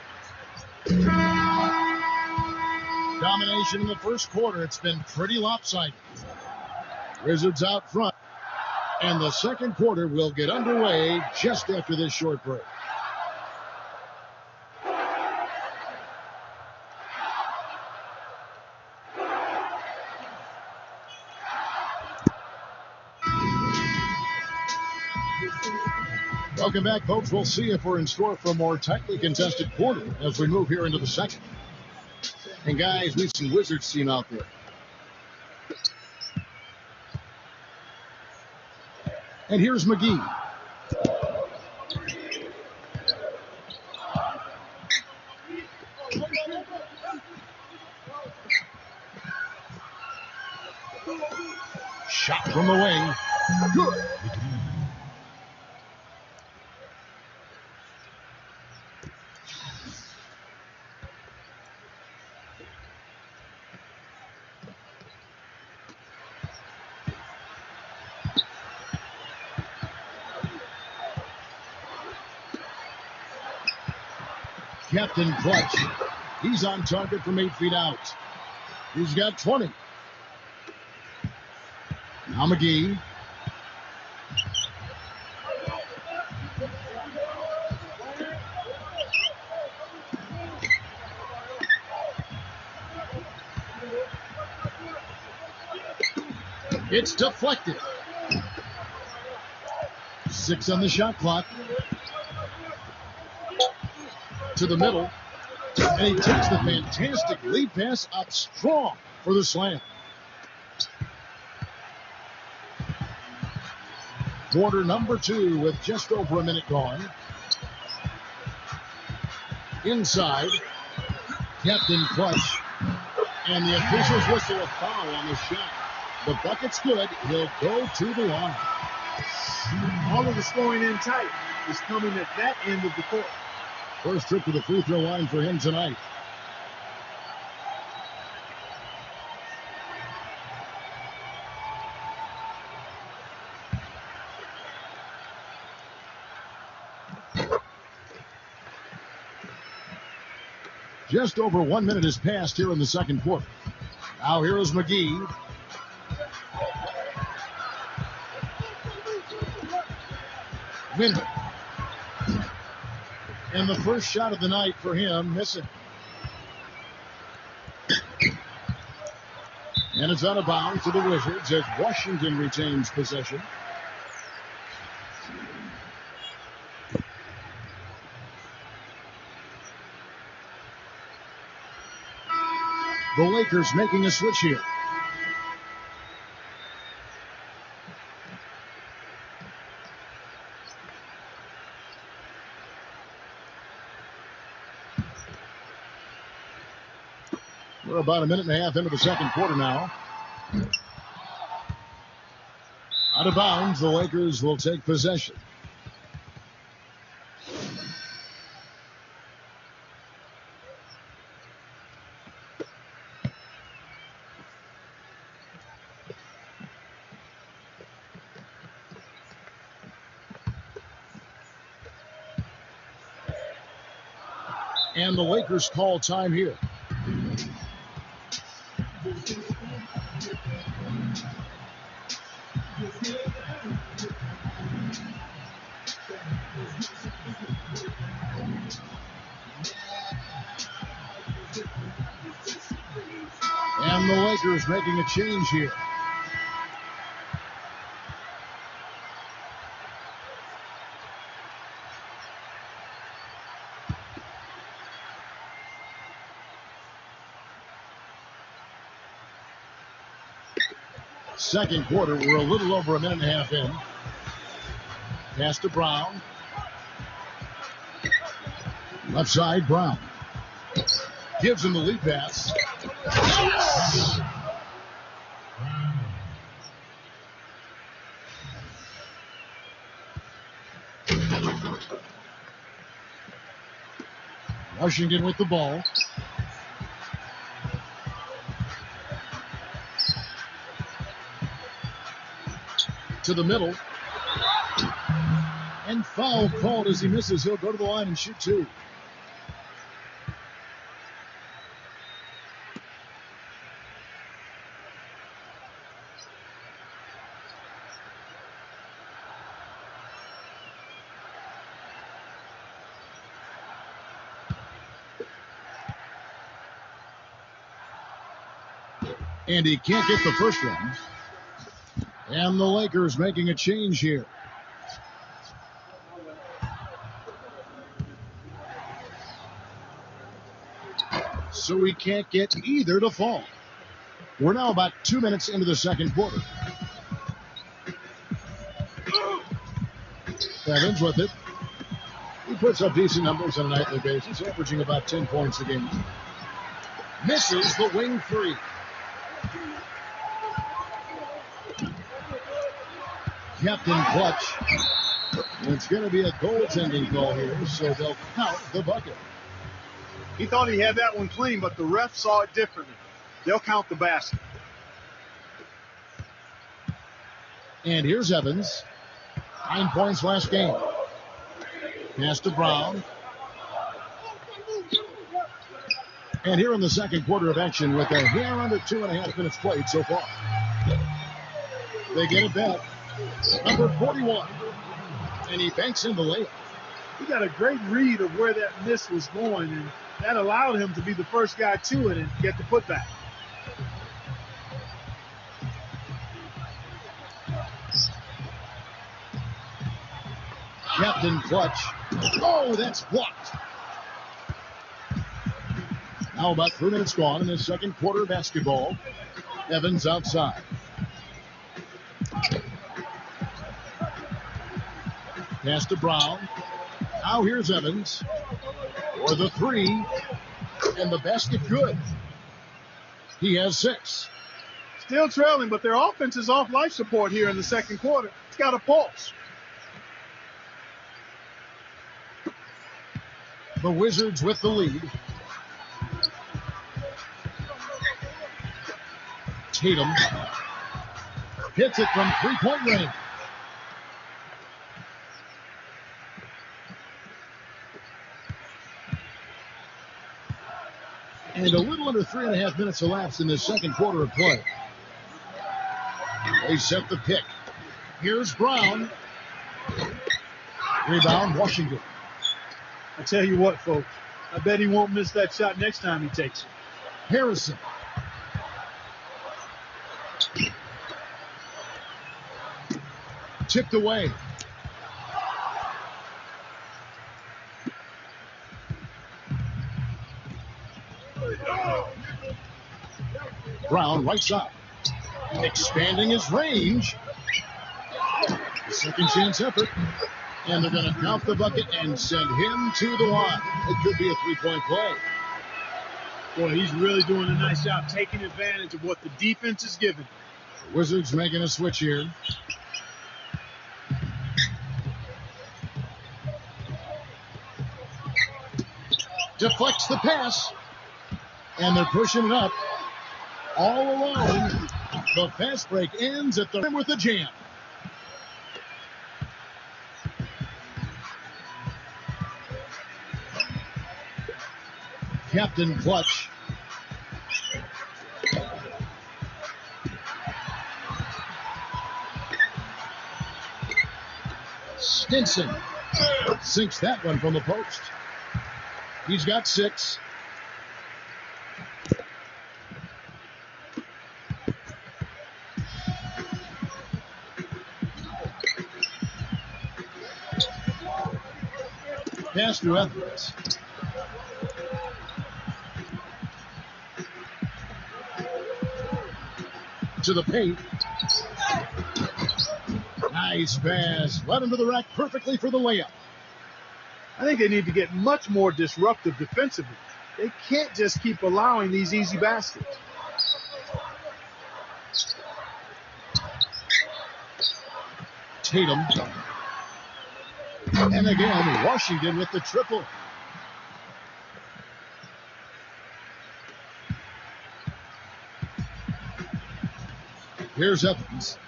Domination in the first quarter. It's been pretty lopsided. Wizards out front. And the second quarter will get underway just after this short break. Welcome back, folks. We'll see if we're in store for a more tightly contested quarter as we move here into the second. And guys, we've seen Wizards team out there. And here's McGee. Shot from the wing. Good. Captain Clutch. He's on target from 8 feet out. He's got 20. Now McGee. It's deflected. 6 on the shot clock. To the middle, and he takes the fantastic lead pass up strong for the slam. Quarter number 2 with just over a minute gone. Inside, Captain Clutch, and the officials whistle a foul on the shot. The bucket's good. He'll go to the line. All of the scoring in tight is coming at that end of the court. First trip to the free throw line for him tonight. Just over 1 minute has passed here in the second quarter. Now here is McGee. Winner. And the first shot of the night for him, missing. And it's out of bounds to the Wizards as Washington retains possession. The Lakers making a switch here. We're about a minute and a half into the second quarter now. Out of bounds, the Lakers will take possession. And the Lakers call time here. And the Lakers making a change here. Second quarter, we're a little over a minute and a half in. Pass to Brown. Left side, Brown. Gives him the lead pass. Washington with the ball. To the middle. And foul called as he misses. He'll go to the line and shoot two. And he can't get the first one. And the Lakers making a change here. So he can't get either to fall. We're now about 2 minutes into the second quarter. Evans with it. He puts up decent numbers on a nightly basis, averaging about 10 points a game. Misses the wing three. Captain clutch. It's going to be a goaltending call here, so they'll count the bucket. He thought he had that one clean, but the ref saw it differently. They'll count the basket. And here's Evans. 9 points last game. Pass to Brown. And here in the second quarter of action with a hair under 2.5 minutes played so far. They get it back. Number 41. And he banks in the layup. He got a great read of where that miss was going, and that allowed him to be the first guy to it and get the putback. Captain clutch. Oh, that's blocked. Now about 3 minutes gone in the second quarter of basketball. Evans outside. Pass to Brown. Now here's Evans for the three, and the basket good. He has 6. Still trailing, but their offense is off life support here in the second quarter. It's got a pulse. The Wizards with the lead. Tatum hits it from three-point range. And a little under 3.5 minutes elapsed in the second quarter of play. They set the pick. Here's Brown. Rebound, Washington. I tell you what, folks, I bet he won't miss that shot next time he takes it. Harrison. Tipped away. Brown, right side. Expanding his range. Second chance effort. And they're going to count the bucket and send him to the line. It could be a three-point play. Boy, he's really doing a nice job taking advantage of what the defense is giving. The Wizards making a switch here. Deflects the pass. And they're pushing it up. All alone. The fast break ends at the rim with a jam. Captain Clutch. Stinson sinks that one from the post. He's got 6. Pass to Edwards. To the paint. Nice pass. Led him to the rack perfectly for the layup. I think they need to get much more disruptive defensively. They can't just keep allowing these easy baskets. Tatum. And again, Washington with the triple. Here's Evans.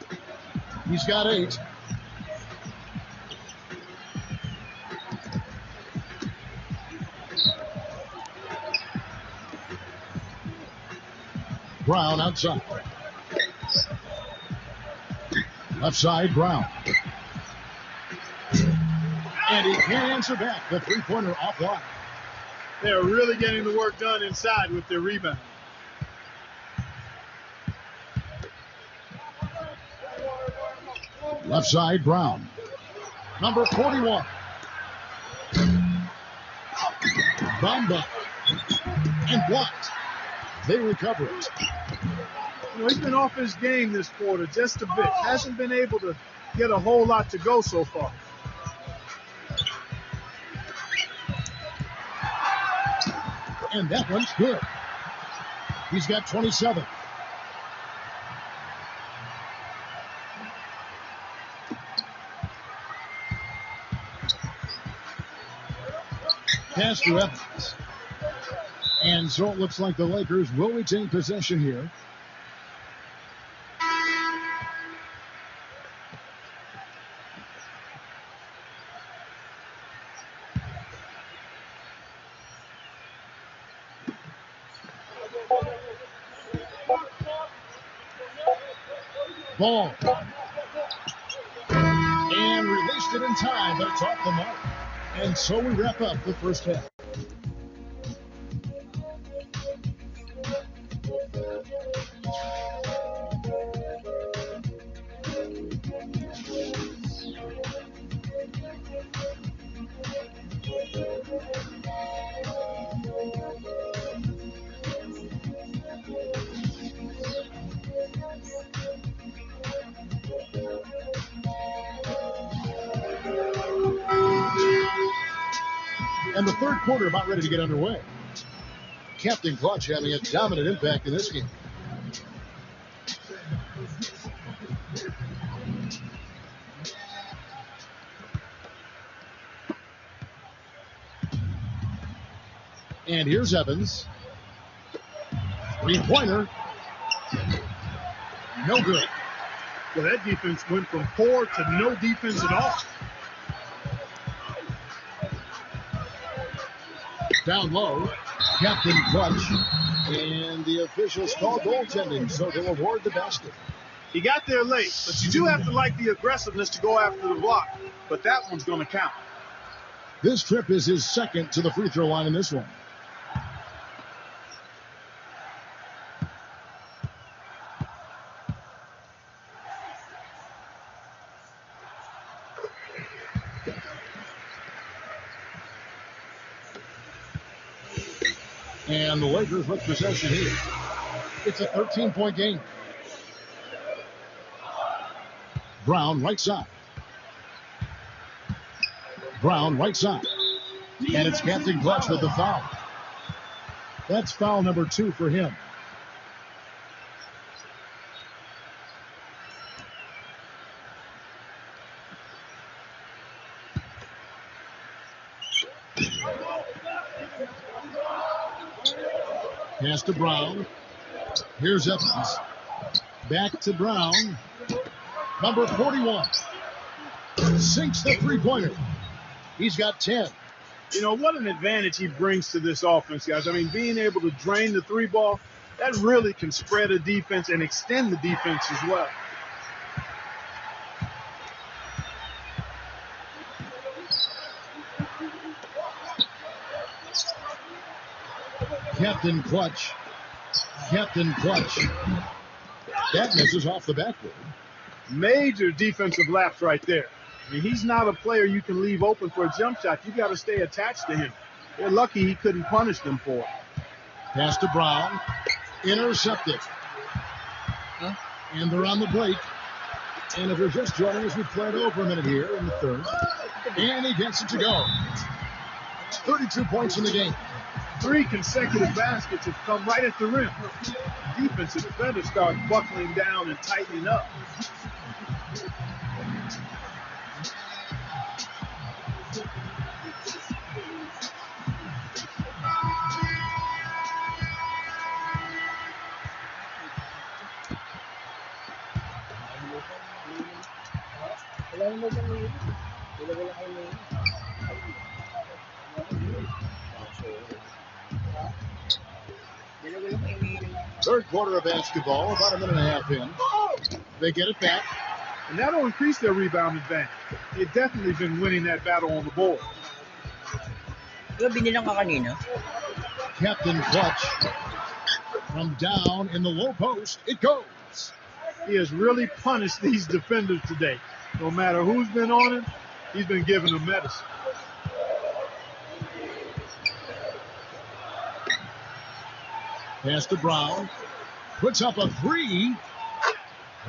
He's got 8. Brown outside. Left side, Brown. And he can't answer back. The three-pointer offline. They're really getting the work done inside with their rebound. Left side, Brown. Number 41. Bamba. And blocked. They recover it. You know, he's been off his game this quarter just a bit. Hasn't been able to get a whole lot to go so far. And that one's good. He's got 27. Pass to Evans. And so it looks like the Lakers will retain possession here. Ball. And released it in time, but it's off the mark. And so we wrap up the first half. And the third quarter about ready to get underway. Captain Clutch having a dominant impact in this game. And here's Evans. Three-pointer. No good. Well, that defense went from poor to no defense at all. Down low. Captain Clutch. And the officials call goaltending, so they'll award the basket. He got there late, but you do have to like the aggressiveness to go after the block. But that one's going to count. This trip is his second to the free throw line in this one. And the Lakers with possession here. It's a 13-point game. Brown right side. Brown right side. And it's Captain Clutch with the foul. That's foul number 2 for him. Pass to Brown. Here's Evans. Back to Brown. Number 41. Sinks the three-pointer. He's got 10. You know, what an advantage he brings to this offense, guys. I mean, being able to drain the three ball, that really can spread a defense and extend the defense as well. Captain Clutch. Captain Clutch. That misses off the backboard. Major defensive lapse right there. I mean, he's not a player you can leave open for a jump shot. You got to stay attached to him. They're lucky he couldn't punish them for it. Pass to Brown. Intercepted. And they're on the break. And if you're just joining us, we've played over a minute here in the third. And he gets it to go. 32 points in the game. 3 consecutive baskets have come right at the rim. Defensive defenders start buckling down and tightening up. Third quarter of basketball, about a minute and a half in. They get it back. And that'll increase their rebound advantage. They've definitely been winning that battle on the board. Captain Clutch. From down in the low post, it goes. He has really punished these defenders today. No matter who's been on him, he's been giving them medicine. Pass to Brown. Puts up a 3.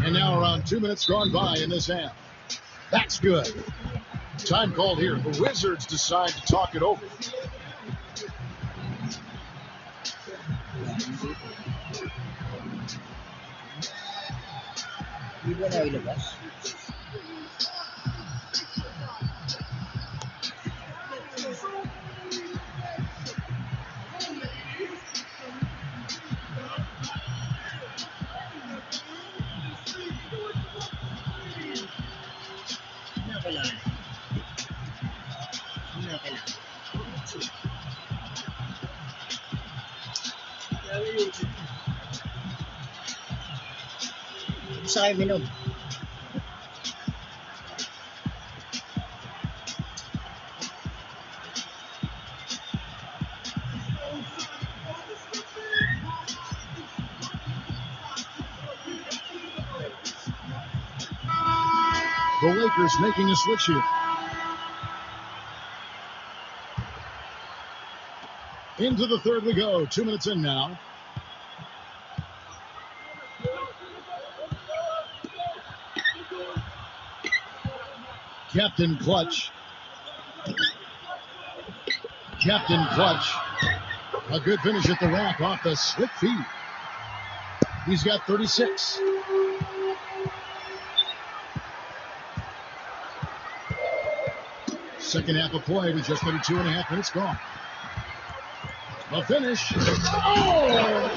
And now around 2 minutes gone by in this half. That's good. Time called here. The Wizards decide to talk it over. Sakay minog. The Lakers making a switch here. Into the third we go. 2 minutes in now. Captain Clutch. Captain Clutch. A good finish at the rack off the slick feed. He's got 36. Second half of play with just maybe 2.5 minutes gone. A finish. Oh!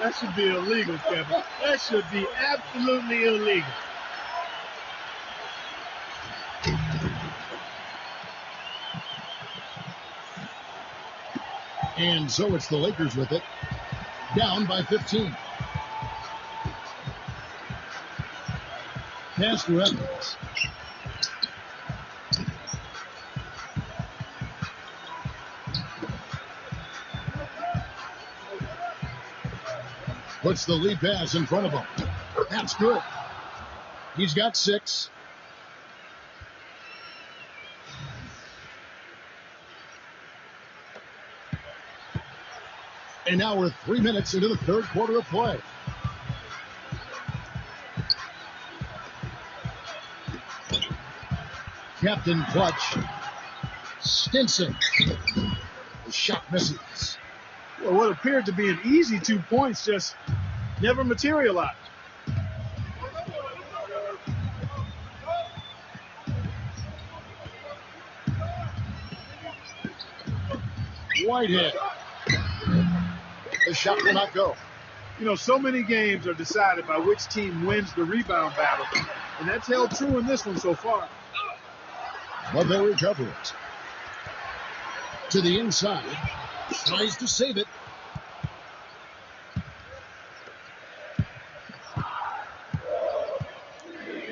That should be illegal, Kevin. That should be absolutely illegal. And so it's the Lakers with it, down by 15. Pass to Evans. Puts the lead pass in front of him. That's good. He's got 6. And now we're 3 minutes into the third quarter of play. Captain Clutch. Stinson. The shot misses. Well, what appeared to be an easy 2 points just never materialized. Whitehead. The shot will not go. You know, so many games are decided by which team wins the rebound battle, and that's held true in this one so far. But they recover it. To the inside. Tries to save it.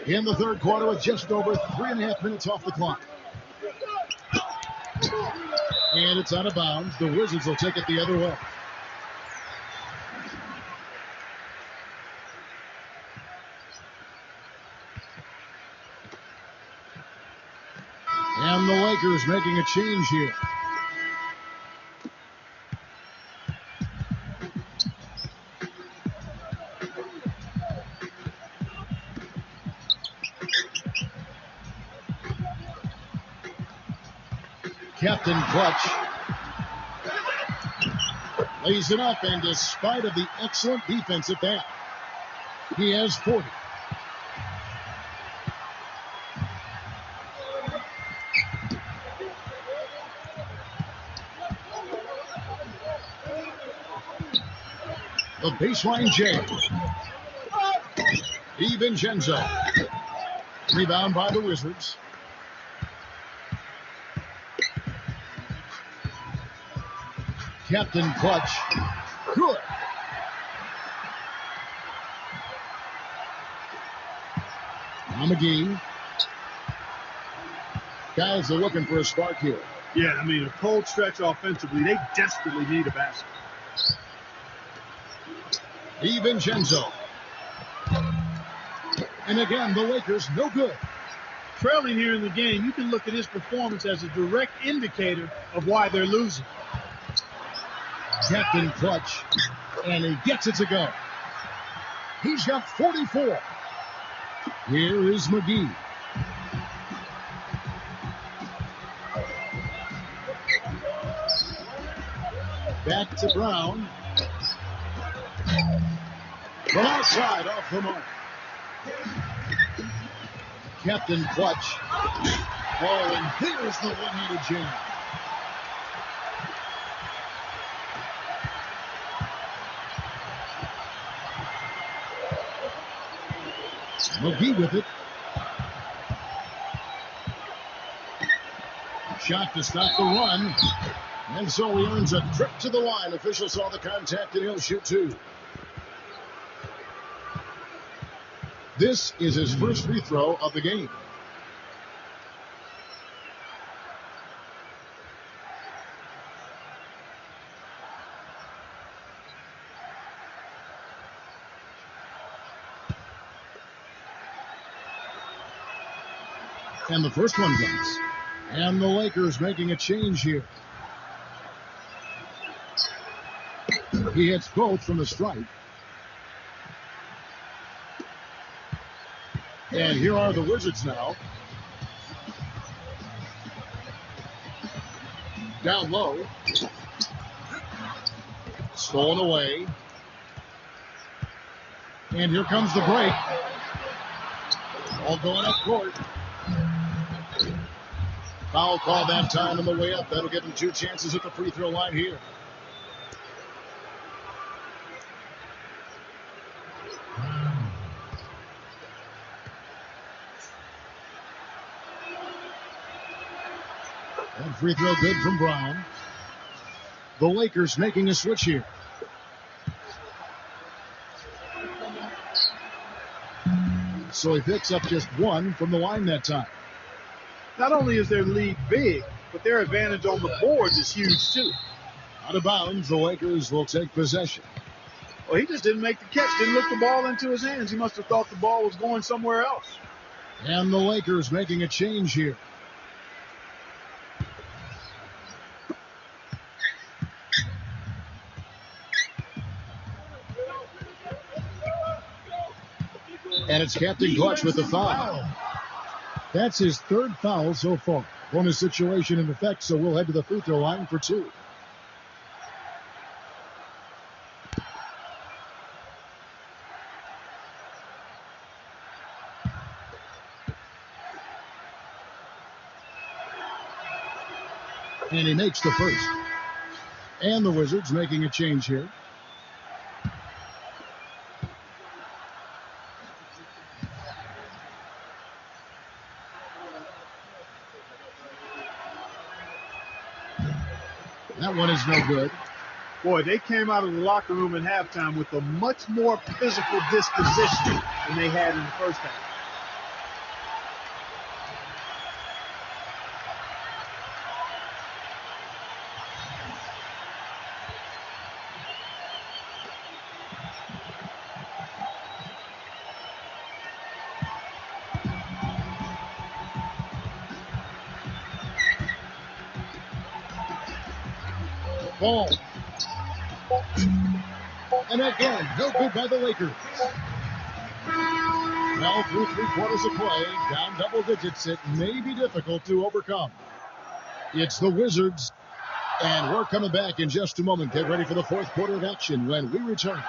In the third quarter with just over 3.5 minutes off the clock. And it's out of bounds. The Wizards will take it the other way. And the Lakers making a change here. Captain Clutch lays it up, and despite of the excellent defense at that, he has 40. The baseline J. DiVincenzo. Rebound by the Wizards. Captain Clutch. Good. McGee. Guys are looking for a spark here. Yeah, I mean, a cold stretch offensively. They desperately need a basket. DiVincenzo. And again, the Lakers no good. Trailing here in the game, you can look at his performance as a direct indicator of why they're losing. Captain Clutch, and he gets it to go. He's got 44. Here is McGee. Back to Brown. From outside, off the mark. Captain Clutch. Oh, and there's the one-handed jam. McGee with it. Shot to stop the run. And so he earns a trip to the line. Officials saw the contact, and he'll shoot 2. This is his first free throw of the game. And the first one goes. And the Lakers making a change here. He hits both from the stripe. And here are the Wizards now. Down low. Stolen away. And here comes the break. All going up court. Foul call that time on the way up. That'll give him 2 chances at the free throw line here. That free throw good from Brown. The Lakers making a switch here. So he picks up just one from the line that time. Not only is their lead big, but their advantage on the boards is huge too. Out of bounds, the Lakers will take possession. Well, he just didn't make the catch, didn't look the ball into his hands. He must have thought the ball was going somewhere else. And the Lakers making a change here. And it's Captain Clutch with the foul. That's his third foul so far. Bonus situation in effect, so we'll head to the free throw line for two. And he makes the first. And the Wizards making a change here. That one is no good. Boy, they came out of the locker room in halftime with a much more physical disposition than they had in the first half. Ball. And again, no good by the Lakers. Now through 3 quarters of play, down double digits, it may be difficult to overcome. It's the Wizards, and we're coming back in just a moment. Get ready for the fourth quarter of action when we return.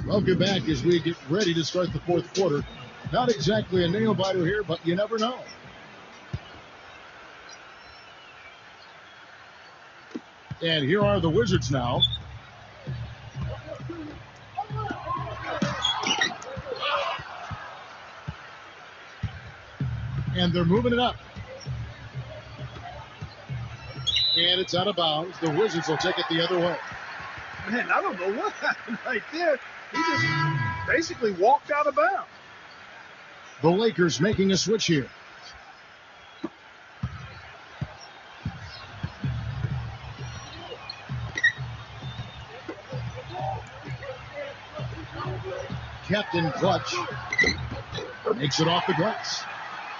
Welcome back as we get ready to start the fourth quarter. Not exactly a nail-biter here, but you never know. And here are the Wizards now. And they're moving it up. And it's out of bounds. The Wizards will take it the other way. Man, I don't know what happened right there. He just basically walked out of bounds. The Lakers making a switch here. Captain Clutch makes it off the glass.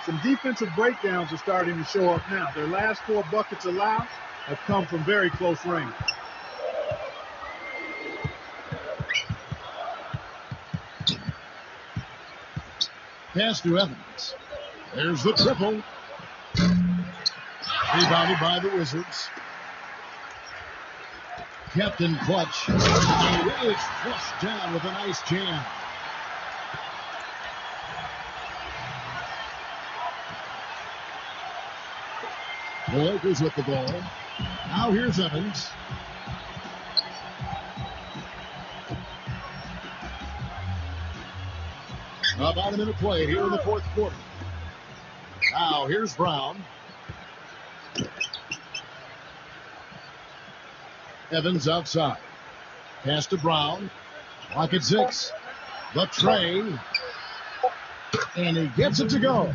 Some defensive breakdowns are starting to show up now. Their last 4 buckets allowed have come from very close range. Pass to Evans. There's the triple. Rebounded by the Wizards. Captain Clutch. He is flushed down with a nice jam. The Lakers with the ball. Now here's Evans. About a minute played here in the fourth quarter. Now here's Brown. Evans outside. Pass to Brown. Clock at 6. The tray. And he gets it to go.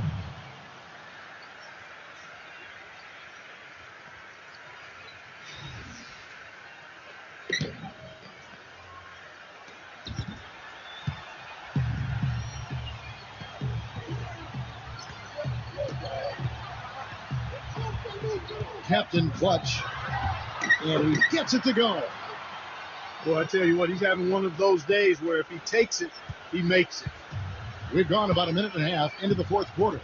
Captain Clutch, and he gets it to go. Boy, I tell you what, he's having one of those days where if he takes it, he makes it. We've gone about a minute and a half into the fourth quarter.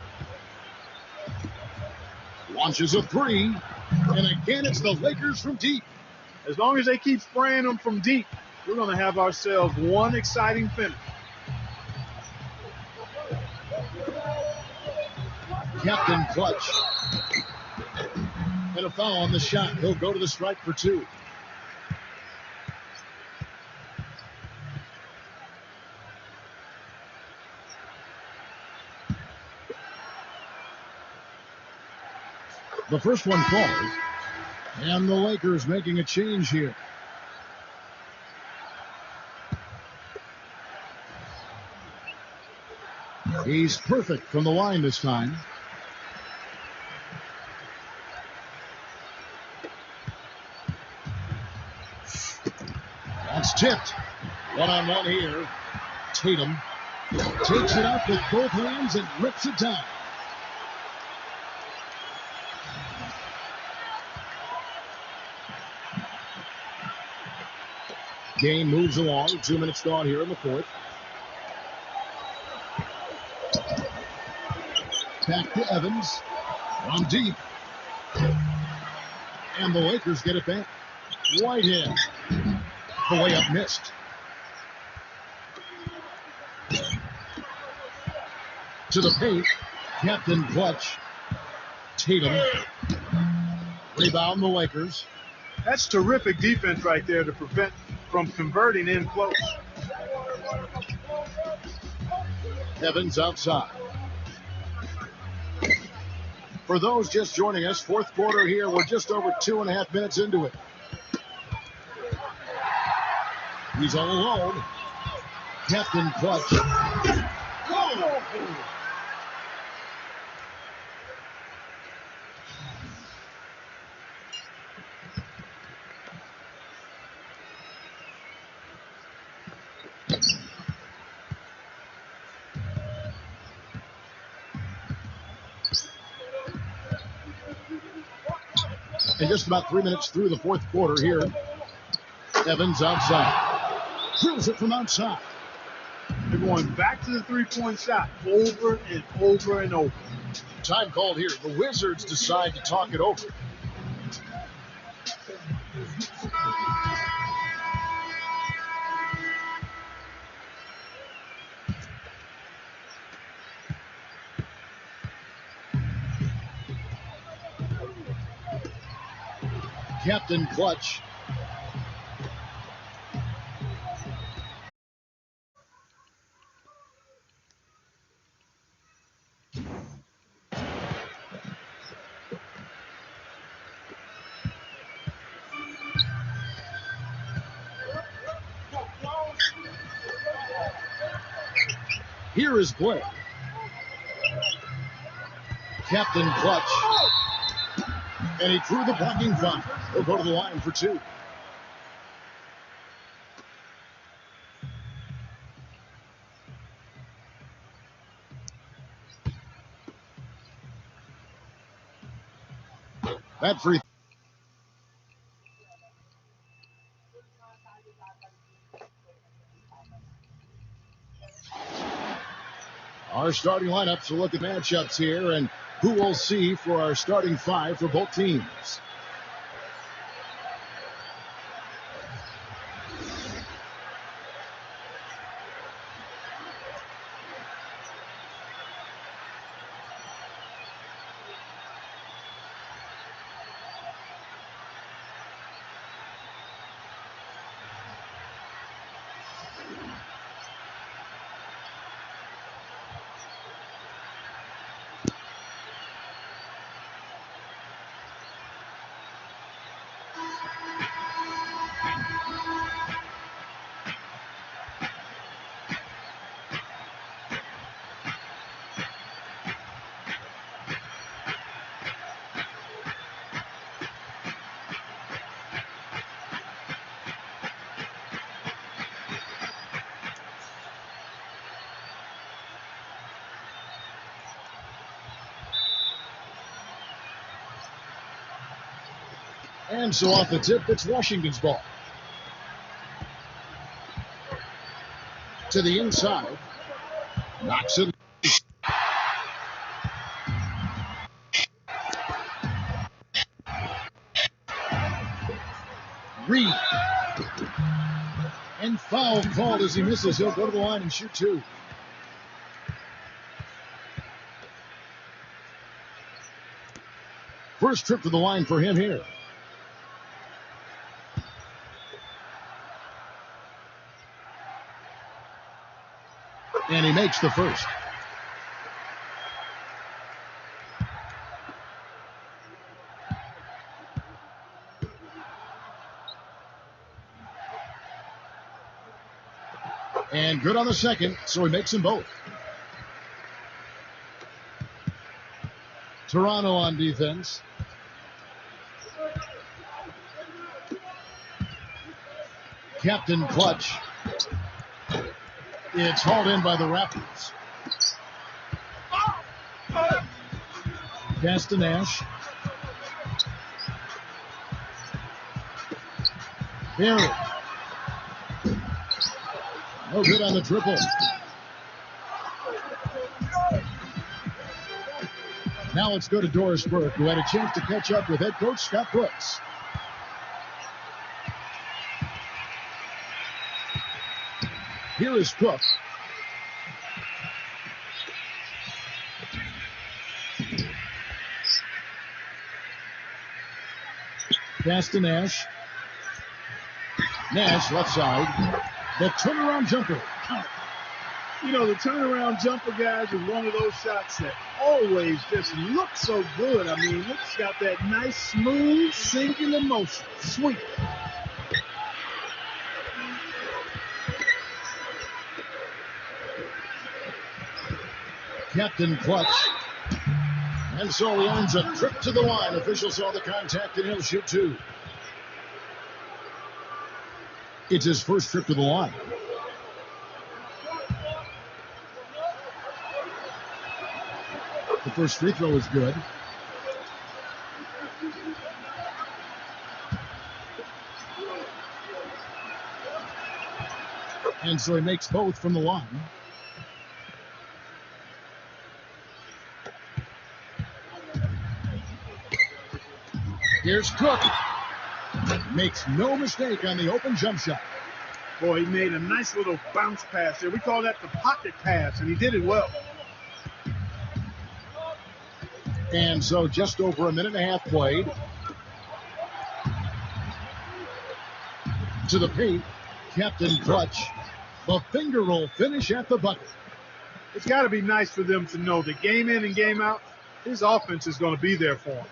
Launches a 3, and again it's the Lakers from deep. As long as they keep spraying them from deep, we're going to have ourselves one exciting finish. Captain Clutch. And a foul on the shot. He'll go to the strike for 2. The first one falls. And the Lakers making a change here. He's perfect from the line this time. That's tipped. One-on-one here. Tatum takes it up with both hands and rips it down. Game moves along. 2 minutes gone here in the fourth. Back to Evans. From deep. And the Lakers get it back. Whitehead. The layup missed. To the paint. Captain Clutch. Tatum. Rebound the Lakers. That's terrific defense right there to prevent from converting in close. Evans outside. For those just joining us, fourth quarter here. We're just over 2.5 minutes into it. He's all alone. Captain Clutch. Oh! And just about 3 minutes through the fourth quarter here. Evans outside. Drills it from outside. They're going back to the three-point shot over and over and over. Time called here. The Wizards decide to talk it over. Captain Clutch. Here is play. Captain Clutch. And he threw the blocking foul. He'll go to the line for two. That free. Our starting lineups, we'll look at matchups here and who we'll see for our starting five for both teams. And so off the tip, it's Washington's ball. To the inside. Knocks it. Reed. And foul called as he misses. He'll go to the line and shoot two. First trip to the line for him here. And he makes the first. And good on the second, so he makes them both. Toronto on defense. Captain Clutch. It's hauled in by the Raptors. Pass to Nash. Perry. No good on the triple. Now let's go to Doris Burke, who had a chance to catch up with head coach Scott Brooks. Here is Cook. Pass to Nash. Nash, left side. The turnaround jumper. You know, the turnaround jumper, guys, is one of those shots that always just looks so good. I mean, it's got that nice, smooth, singular motion. Sweet. Captain Clutch. And so he earns a trip to the line. Officials saw the contact and he'll shoot two. It's his first trip to the line. The first free throw is good. And so he makes both from the line. Here's Cook. Makes no mistake on the open jump shot. Boy, he made a nice little bounce pass there. We call that the pocket pass, and he did it well. And so just over a minute and a half played. To the paint, Captain Clutch. The finger roll finish at the bucket. It's got to be nice for them to know that game in and game out, his offense is going to be there for him.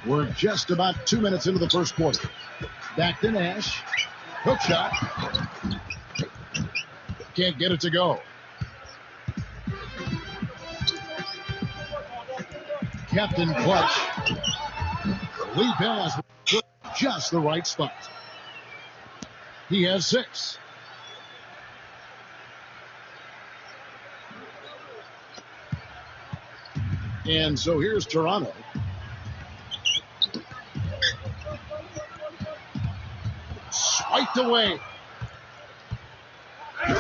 We're just about 2 minutes into the first quarter. Back to Nash. Hook shot. Can't get it to go. Captain Clutch. Lee pass. Just the right spot. He has 6. And so here's Toronto. Swiped away.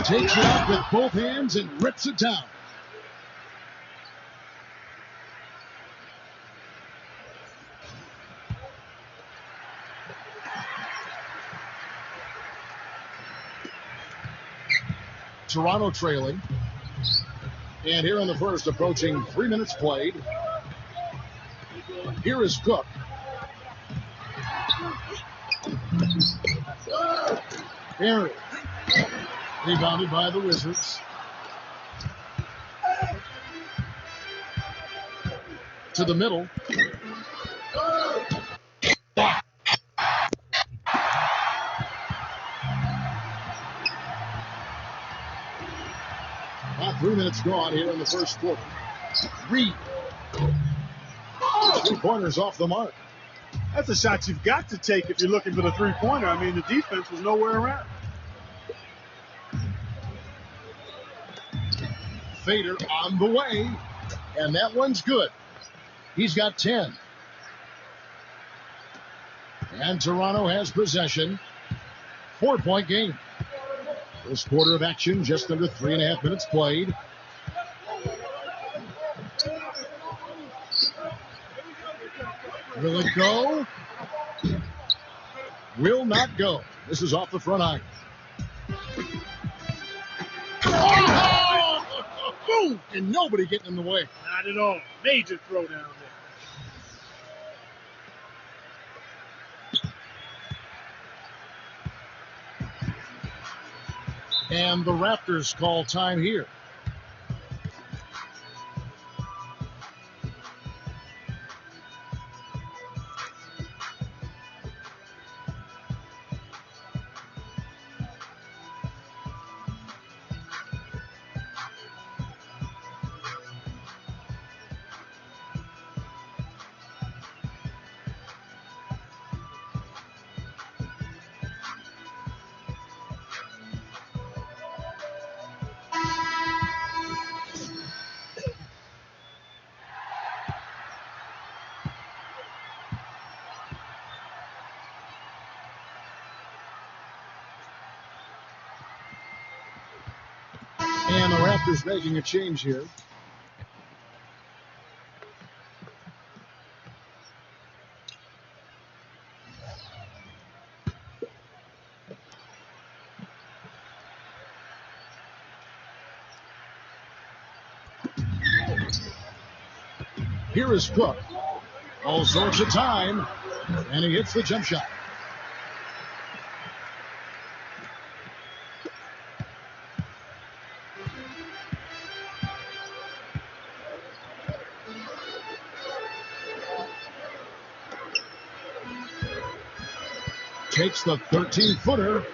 Takes it up with both hands and rips it down. Toronto trailing. And here in the first, approaching 3 minutes played. Here is Cook. Perry. Rebounded by the Wizards. To the middle. About 3 minutes gone here in the first quarter. Reed. 3-pointers off the mark. That's a shot you've got to take if you're looking for the three-pointer. I mean, the defense was nowhere around. Fader on the way, and that one's good. He's got 10. And Toronto has possession. 4-point game. First quarter of action, just under 3.5 minutes played. Will it go? Will not go. This is off the front iron. Oh! Boom! And nobody getting in the way. Not at all. Major throw down there. And the Raptors call time here. And the Raptors making a change here. Here is Cook. All sorts of time. And he hits the jump shot. Takes the 13-footer.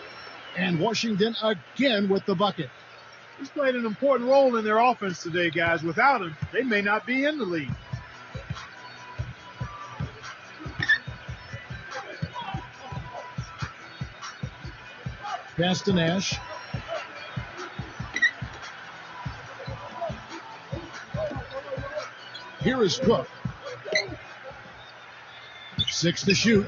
And Washington again with the bucket. He's played an important role in their offense today, guys. Without him, they may not be in the league. Pass to Nash. Here is Cook. 6 to shoot.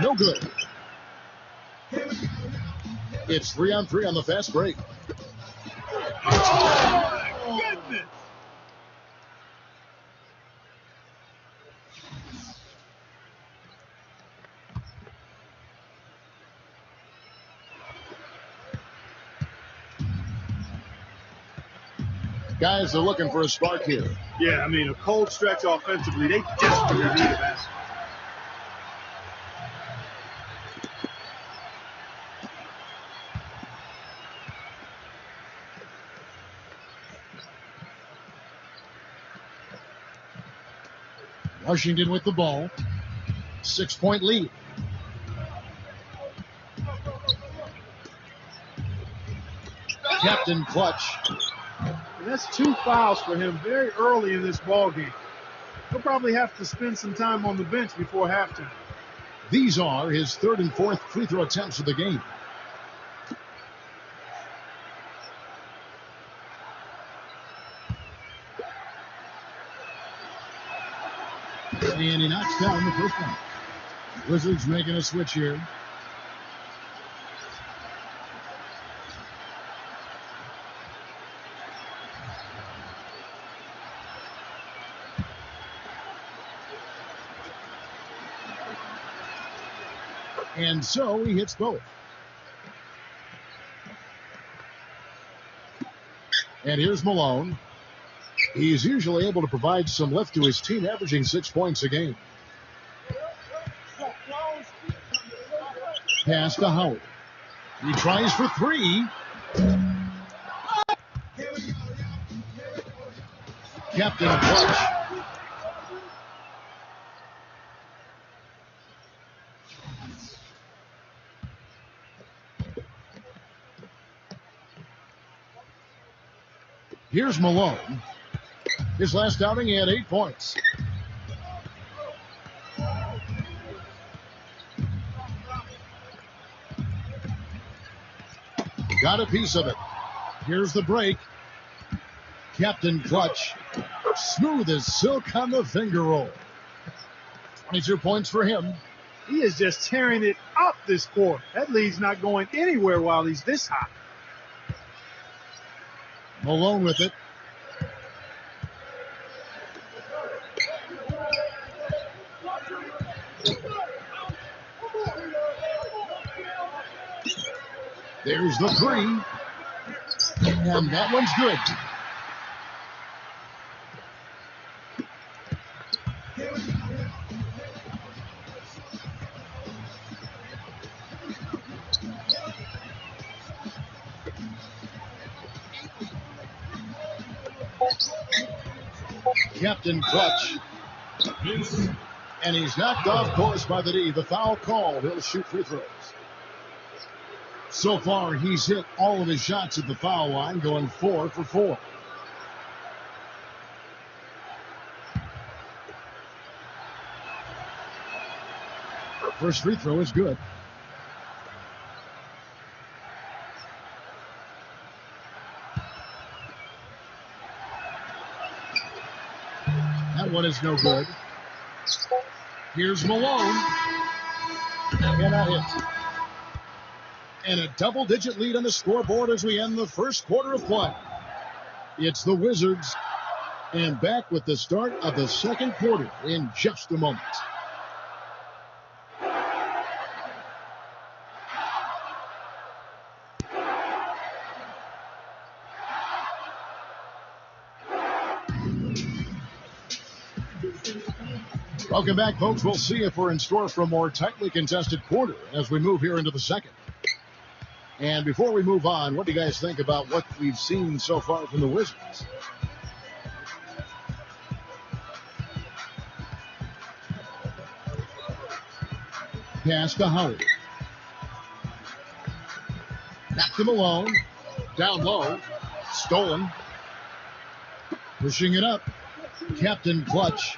No good. It's 3-on-3 on the fast break. Oh, goodness. Guys are looking for a spark here. Yeah, I mean, a cold stretch offensively. They desperately need a basket. Washington with the ball. 6-point lead. Captain Clutch. And that's 2 fouls for him very early in this ball game. He'll probably have to spend some time on the bench before halftime. These are his 3rd and 4th free throw attempts of the game. And he knocks down the first one. Wizards making a switch here. And so he hits both. And here's Malone. He's usually able to provide some lift to his team, averaging 6 points a game. Pass to Howard. He tries for 3. Captain Clutch. Here's Malone. His last outing, he had 8 points. Got a piece of it. Here's the break. Captain Clutch. Smooth as silk on the finger roll. 22 points for him. He is just tearing it up this quarter. That lead's not going anywhere while he's this hot. Malone with it. There's the 3. And that one's good. Captain Clutch. And he's knocked off course by the D. The foul called. He'll shoot free throws. So far, he's hit all of his shots at the foul line, going 4 for 4. First free throw is good. That one is no good. Here's Malone. And that hits. And a double-digit lead on the scoreboard as we end the first quarter of play. It's the Wizards, and back with the start of the second quarter in just a moment. Welcome back, folks. We'll see if we're in store for a more tightly contested quarter as we move here into the second. And before we move on, what do you guys think about what we've seen so far from the Wizards? Pass to Howard. Back to Malone. Down low. Stolen. Pushing it up. Captain Clutch.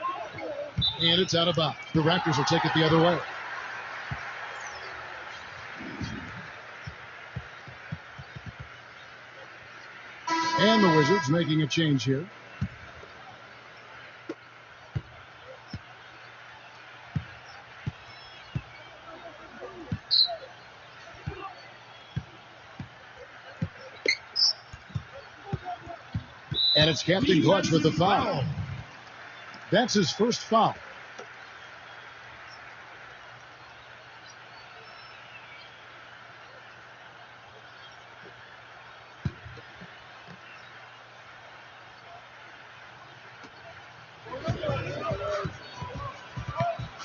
And it's out of bounds. The Raptors will take it the other way. And the Wizards making a change here. And it's Captain Clutch with the foul. That's his first foul.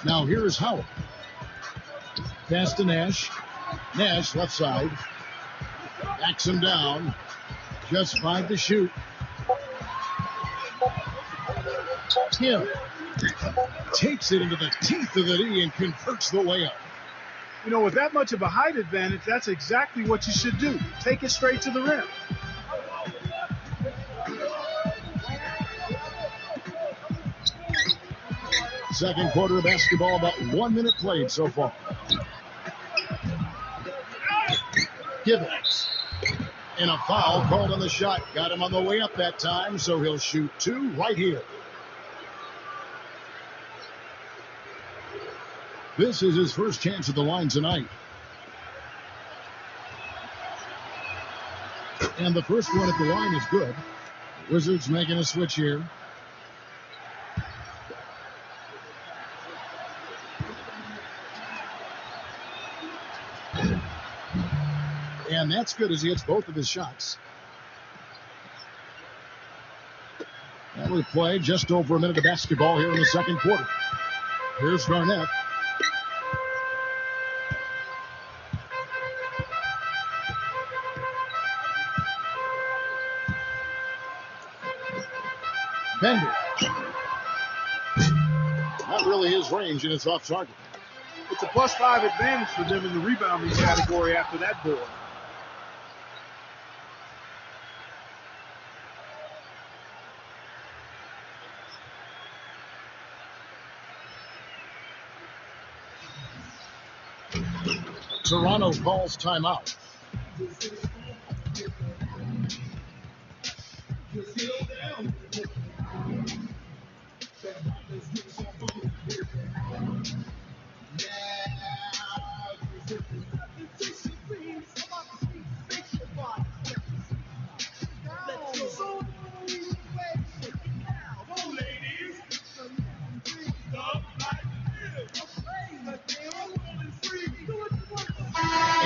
Now here is Howard. Pass to Nash. Nash left side. Backs him down. Just 5 to shoot. Tim takes it into the teeth of the D and converts the layup. You know, with that much of a height advantage, that's exactly what you should do. Take it straight to the rim. Second quarter of basketball, about 1 minute played so far. Gibbons. And a foul called on the shot. Got him on the way up that time, so he'll shoot 2 right here. This is his first chance at the line tonight. And the first one at the line is good. Wizards making a switch here. And that's good as he hits both of his shots. And we play just over a minute of basketball here in the second quarter. Here's Garnett. Bender. Not really his range, and it's off target. It's a +5 advantage for them in the rebounding category after that board. Toronto calls timeout.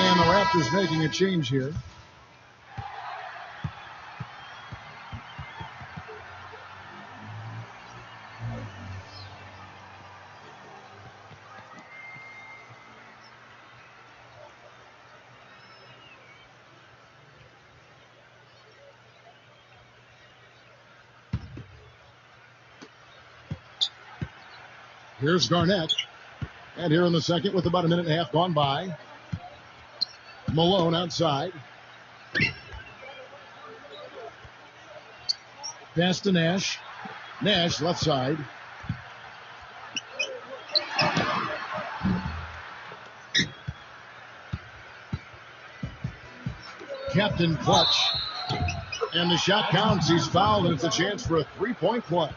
And the Raptors making a change here. Here's Garnett. And here in the second with about a minute and a half gone by. Malone outside. Pass to Nash. Nash left side. Captain Clutch. And the shot counts. He's fouled, and it's a chance for a three-point play.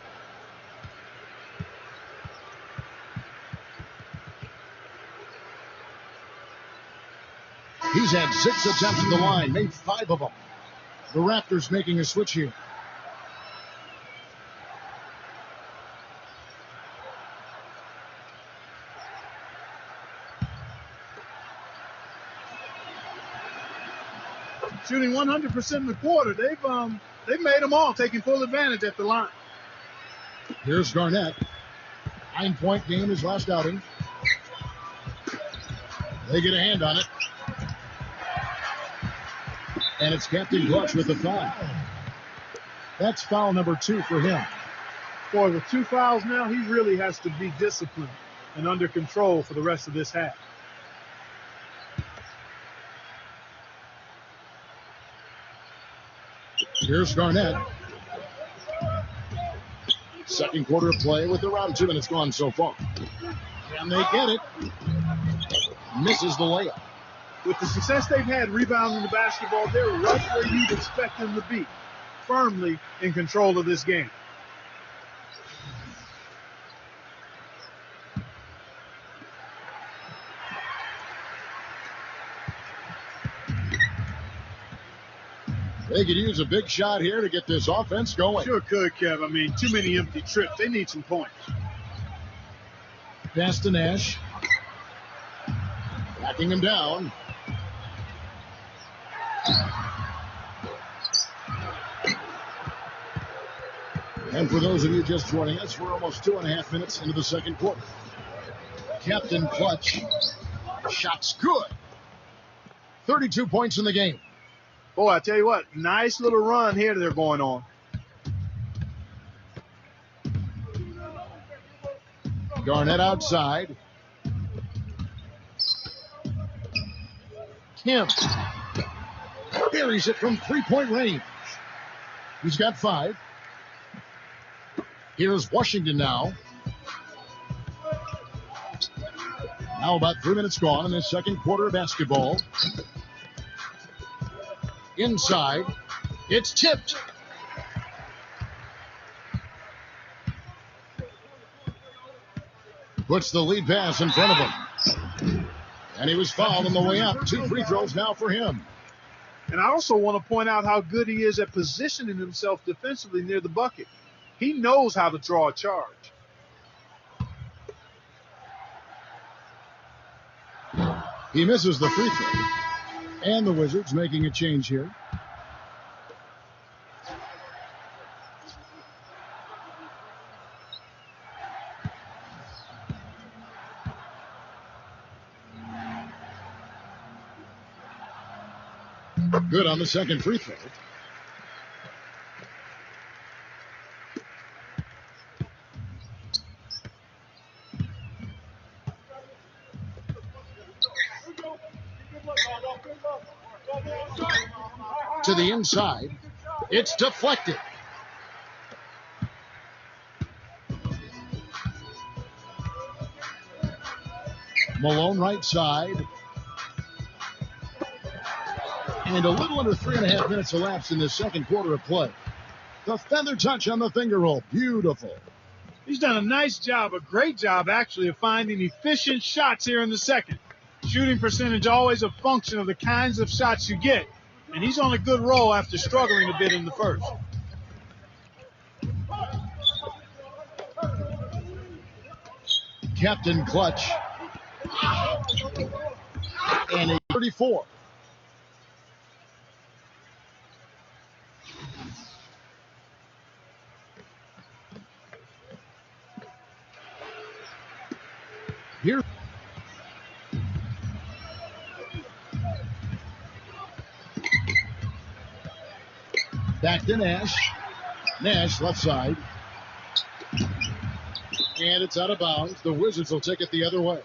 He's had 6 attempts at the line, made 5 of them. The Raptors making a switch here. Shooting 100% in the quarter. They've made them all, taking full advantage at the line. Here's Garnett. 9-point game his last outing. They get a hand on it. And it's Captain Clutch with the foul. That's foul number 2 for him. Boy, with 2 fouls now, he really has to be disciplined and under control for the rest of this half. Here's Garnett. Second quarter of play with around 2 minutes gone so far. And they get it. Misses the layup. With the success they've had rebounding the basketball, they're right where you'd expect them to be, firmly in control of this game. They could use a big shot here to get this offense going. Sure could, Kev. I mean, too many empty trips. They need some points. Pass to Nash. Backing him down. And for those of you just joining us, we're almost 2.5 minutes into the second quarter. Captain Clutch. Shot's good. 32 points in the game. Boy, I tell you what, nice little run here they're going on. Garnett outside. Kemp buries it from 3-point range. He's got 5. Here's Washington now. Now about 3 minutes gone in the second quarter of basketball. Inside. It's tipped. Puts the lead pass in front of him. And he was fouled on the way up. 2 free throws now for him. And I also want to point out how good he is at positioning himself defensively near the bucket. He knows how to draw a charge. He misses the free throw. And the Wizards making a change here. Good on the second free throw. To the inside. It's deflected. Malone right side. And a little under 3.5 minutes elapsed in the second quarter of play. The feather touch on the finger roll. Beautiful. He's done a nice job, a great job actually, of finding efficient shots here in the second. Shooting percentage always a function of the kinds of shots you get. And he's on a good roll after struggling a bit in the first. Captain Clutch. And a 34. Here. Back to Nash. Nash left side. And it's out of bounds. The Wizards will take it the other way.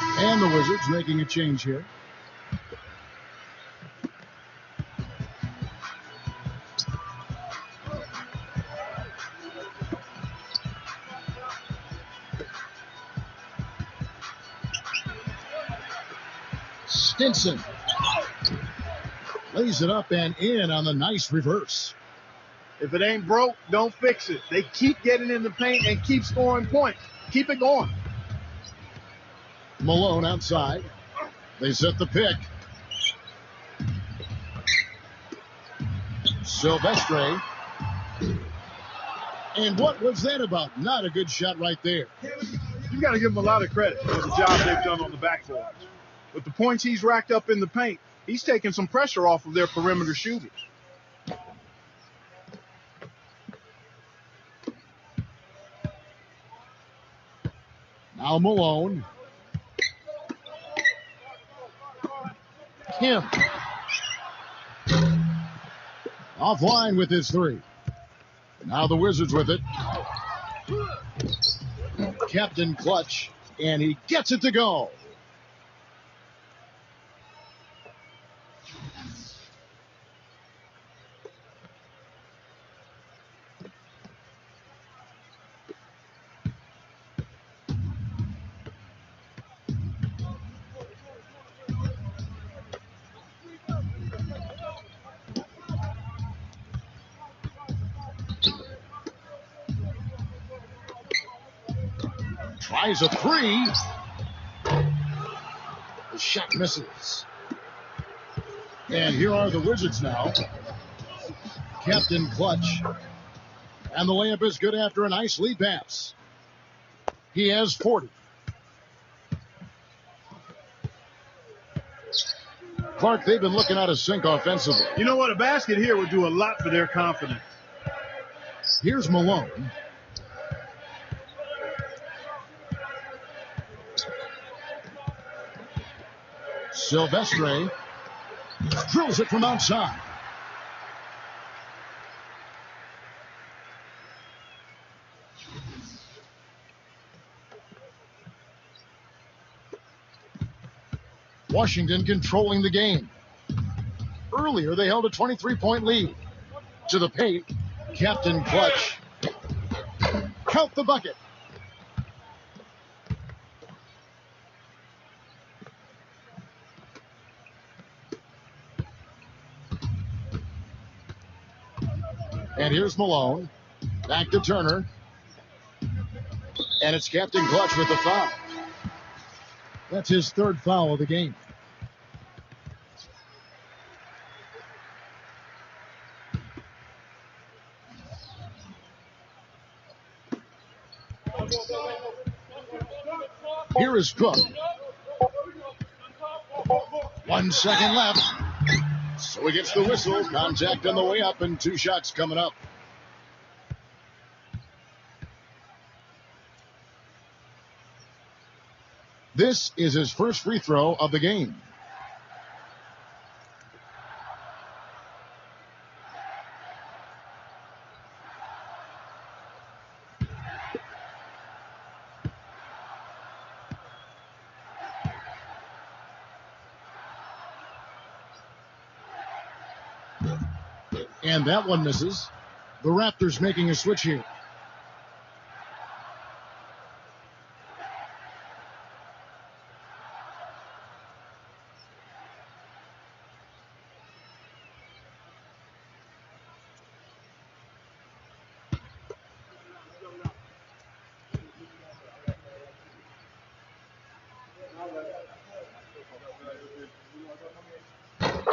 And the Wizards making a change here. Stinson lays it up and in on the nice reverse. If it ain't broke, don't fix it. They keep getting in the paint and keep scoring points. Keep it going. Malone outside. They set the pick. Silvestre. And what was that about? Not a good shot right there. You got to give him a lot of credit for the job they've done on the backboard. With the points he's racked up in the paint, he's taking some pressure off of their perimeter shooters. Now Malone. Kim. Offline with his three. Now the Wizards with it. Captain clutch, and he gets it to go. Tries a three. The shot misses. And here are the Wizards now. Captain clutch. And the layup is good after a nice lead pass. He has 40. Clark, they've been looking out of sync offensively. You know what? A basket here would do a lot for their confidence. Here's Malone. Silvestre drills it from outside. Washington controlling the game. Earlier, they held a 23-point lead. To the paint, Captain clutch. Count the bucket. And here's Malone. Back to Turner. And it's Captain Clutch with the foul. That's his third foul of the game. Here is Cook. 1 second left. So he gets the whistle. Contact on the way up and 2 shots coming up. This is his first free throw of the game. And that one misses. The Raptors making a switch here.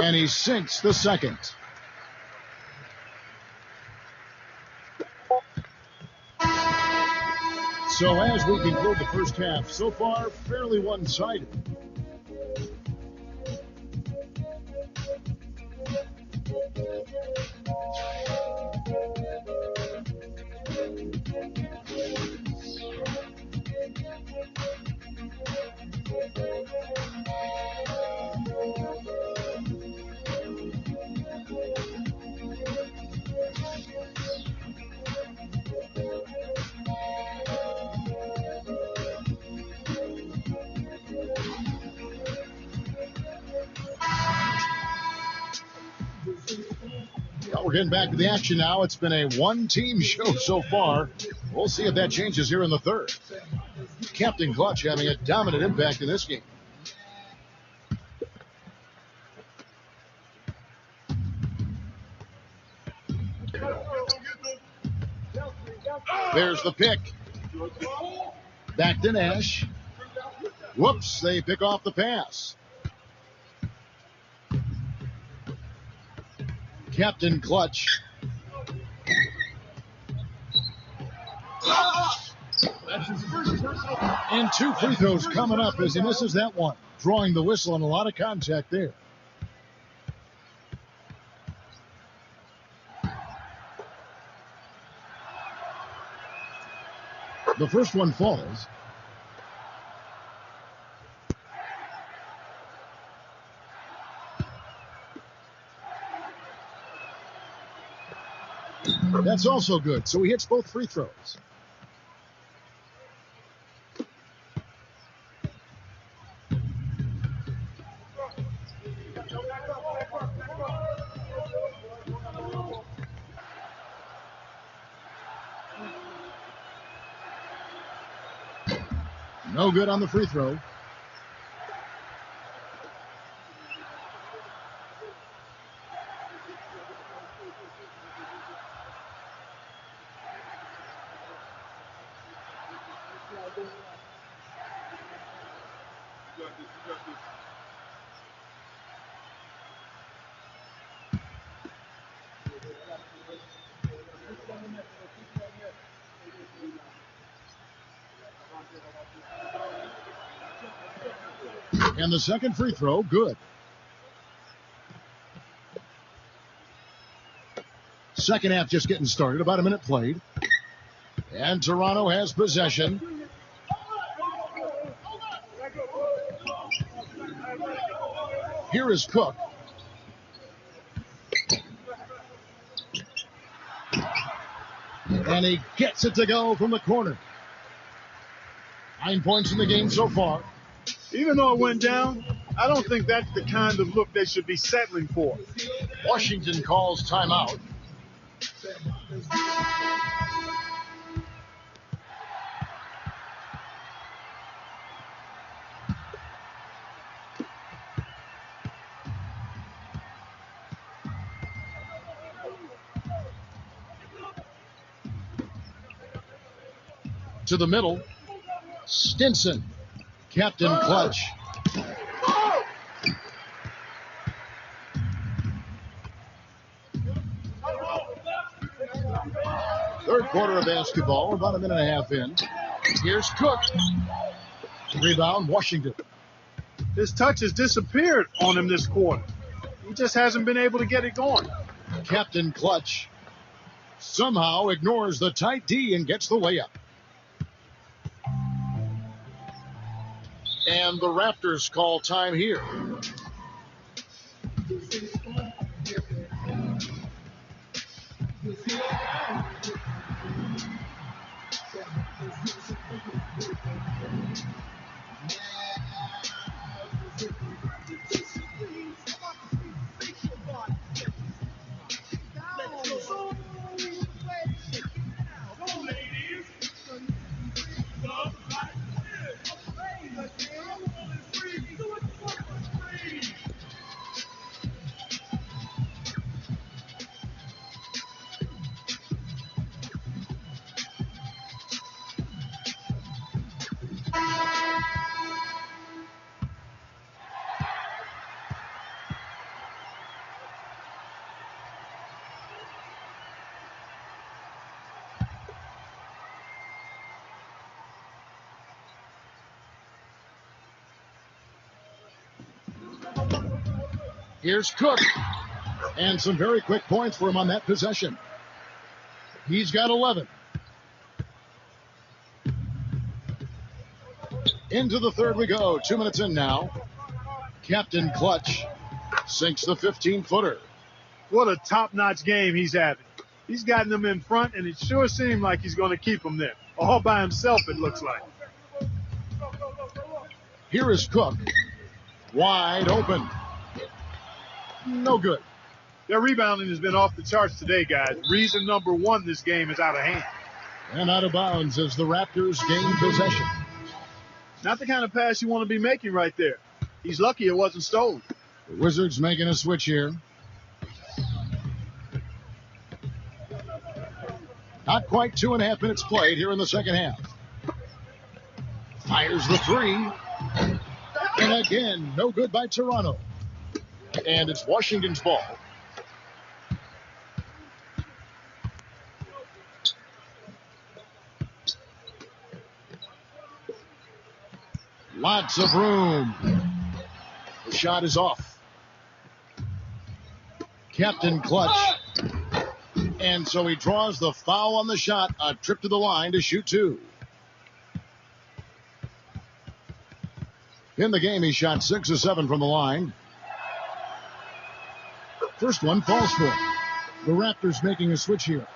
And he sinks the second. So as we conclude the first half, so far fairly one-sided. We're getting back to the action now. It's been a one-team show so far. We'll see if that changes here in the third. Captain Clutch having a dominant impact in this game. There's the pick. Back to Nash. Whoops, they pick off the pass. Captain Clutch. And 2 free throws coming up as he misses that one. Drawing the whistle and a lot of contact there. The first one falls. That's also good. So he hits both free throws. No good on the free throw. And the second free throw, good. Second half just getting started, about a minute played. And Toronto has possession. Here is Cook. And he gets it to go from the corner. 9 points in the game so far. Even though it went down, I don't think that's the kind of look they should be settling for. Washington calls timeout. To the middle, Stinson. Captain Clutch. Third quarter of basketball, about a minute and a half in. Here's Cook. Rebound, Washington. His touch has disappeared on him this quarter. He just hasn't been able to get it going. Captain Clutch somehow ignores the tight D and gets the layup. And the Raptors call time here. Here's Cook. And some very quick points for him on that possession. He's got 11. Into the third we go. 2 minutes in now. Captain Clutch sinks the 15-footer. What a top-notch game he's having. He's gotten them in front, and it sure seemed like he's going to keep them there. All by himself, it looks like. Here is Cook. Wide open. No good. Their rebounding has been off the charts today, guys. Reason number one, this game is out of hand. And out of bounds as the Raptors gain possession. Not the kind of pass you want to be making right there. He's lucky it wasn't stolen. The Wizards making a switch here. Not quite 2.5 minutes played here in the second half. Fires the three. And again, no good by Toronto. And it's Washington's ball. Lots of room. The shot is off. Captain Clutch. And so he draws the foul on the shot. A trip to the line to shoot two. In the game, he shot 6 of 7 from the line. First one falls for him. The Raptors making a switch here.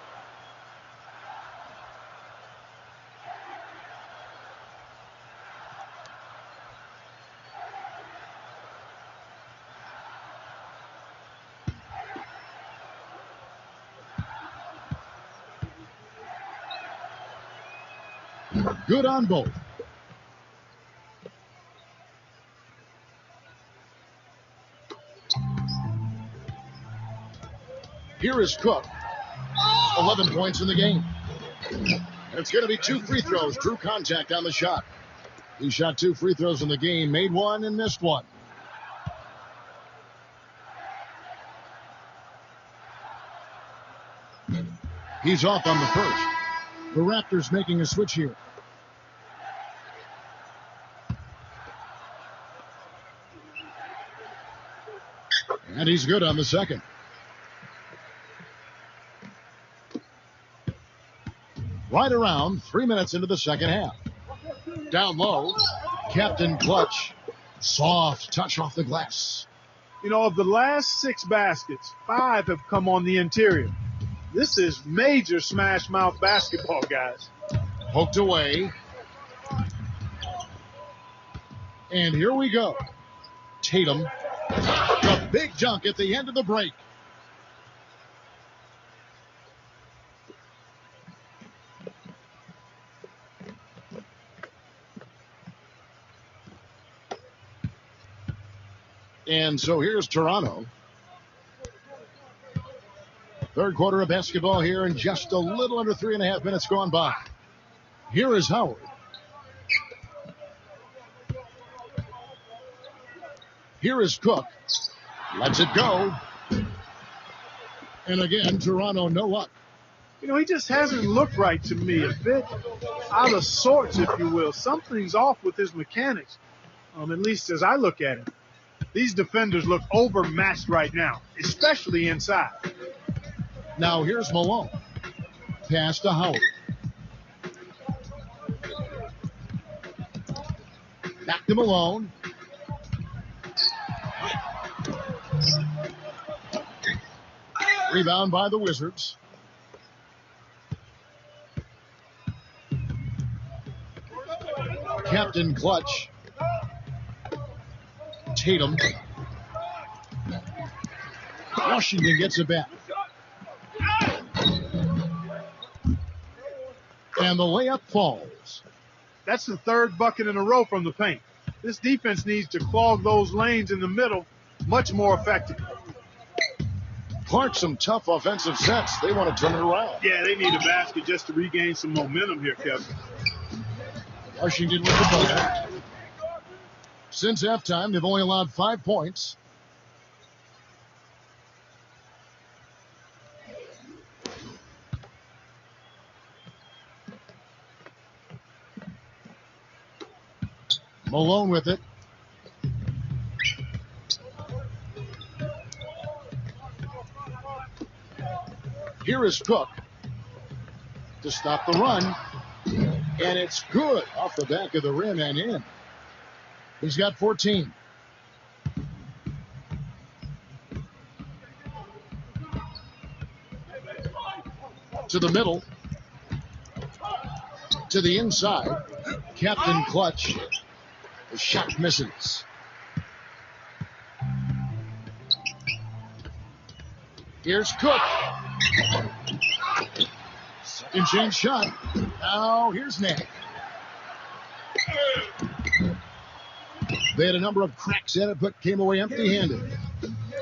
Good on both. Here is Cook. 11 points in the game. And it's going to be 2 free throws. Drew contact on the shot. He shot 2 free throws in the game, made one and missed one. He's off on the first. The Raptors making a switch here. And he's good on the second. Right around 3 minutes into the second half. Down low, Captain Clutch. Soft touch off the glass. You know, of the last 6 baskets, 5 have come on the interior. This is major smash mouth basketball, guys. Poked away. And here we go. Tatum. The big dunk at the end of the break. And so here's Toronto. Third quarter of basketball here, and just a little under 3.5 minutes gone by. Here is Howard. Here is Cook. Lets it go. And again, Toronto no luck. You know, he just hasn't looked right to me. A bit out of sorts, if you will. Something's off with his mechanics, at least as I look at him. These defenders look overmatched right now, especially inside. Now here's Malone. Pass to Howard. Back to Malone. Rebound by the Wizards. Captain Clutch. Tatum. Washington gets it back. And the layup falls. That's the third bucket in a row from the paint. This defense needs to clog those lanes in the middle much more effectively. Clark, some tough offensive sets. They want to turn it around. Yeah, they need a basket just to regain some momentum here, Kevin. Washington with the ball. Since halftime, they've only allowed 5 points. Malone with it. Here is Cook to stop the run. And it's good off the back of the rim and in. He's got 14. To the middle. To the inside. Captain Clutch. The shot misses. Here's Cook. Second chance shot. Now here's Nick. They had a number of cracks in it, but came away empty-handed.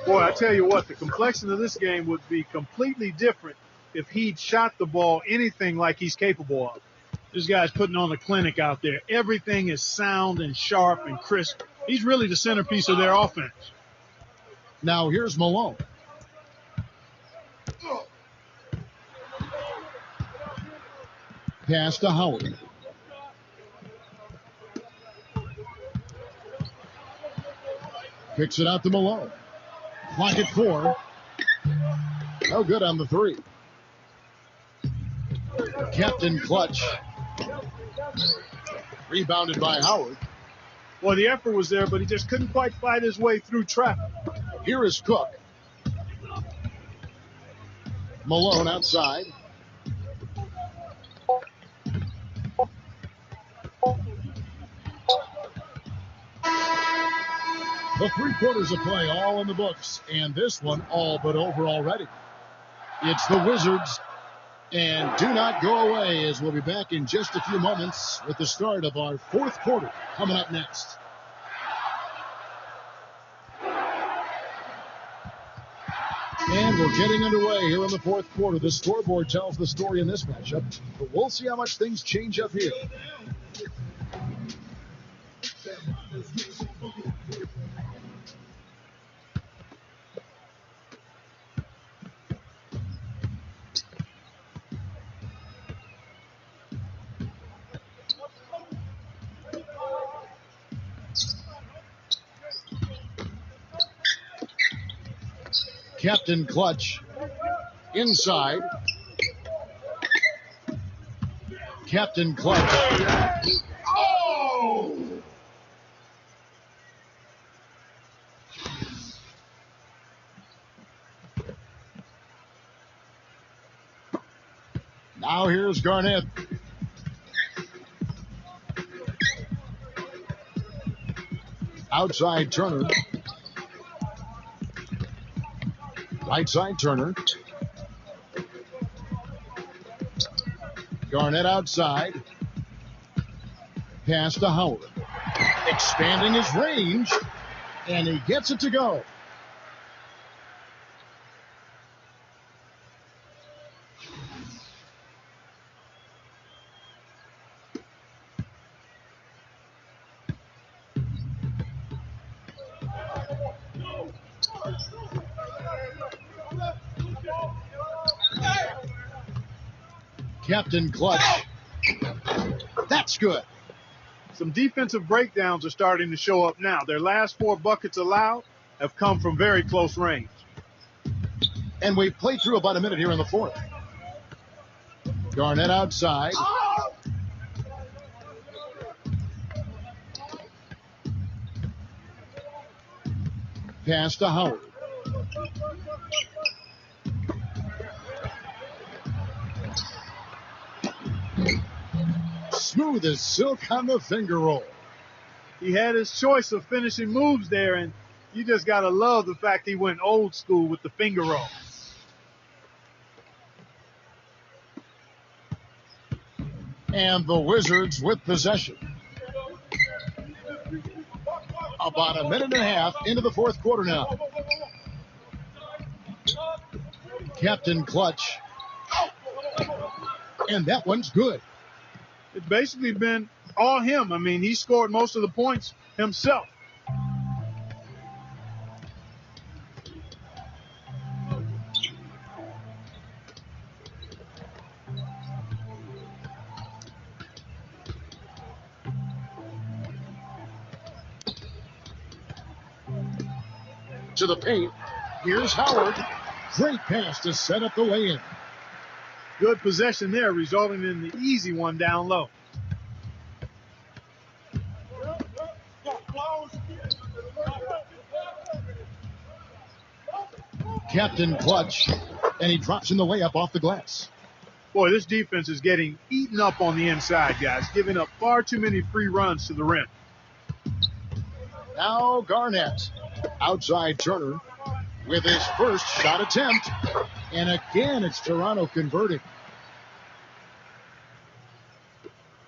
Boy, I tell you what, the complexion of this game would be completely different if he'd shot the ball anything like he's capable of. This guy's putting on a clinic out there. Everything is sound and sharp and crisp. He's really the centerpiece of their offense. Now here's Malone. Pass to Howard. Kicks it out to Malone. Clock at 4. No good on the 3. Captain Clutch. Rebounded by Howard. Well, the effort was there, but he just couldn't quite fight his way through traffic. Here is Cook. Malone outside. The 3 quarters of play all in the books, and this one all but over already. It's the Wizards, and do not go away as we'll be back in just a few moments with the start of our 4th quarter coming up next. And we're getting underway here in the 4th quarter. The scoreboard tells the story in this matchup, but we'll see how much things change up here. Captain Clutch inside. Captain Clutch. Oh! Now here's Garnett. Outside Turner. Right side Turner. Garnett outside. Pass to Howard. Expanding his range, and he gets it to go. Captain Clutch. That's good. Some defensive breakdowns are starting to show up now. Their last 4 buckets allowed have come from very close range. And we've played through about a minute here in the 4th. Garnett outside. Pass to Howard. Smooth as silk on the finger roll. He had his choice of finishing moves there, and you just got to love the fact he went old school with the finger roll. And the Wizards with possession. About a minute and a half into the 4th quarter now. Captain Clutch. And that one's good. It's basically been all him. I mean, he scored most of the points himself. To the paint. Here's Howard. Great pass to set up the lay-in. Good possession there, resulting in the easy one down low. Captain Clutch, and he drops in the layup off the glass. Boy, this defense is getting eaten up on the inside, guys, giving up far too many free runs to the rim. Now Garnett. Outside Turner with his first shot attempt. And again, it's Toronto converting.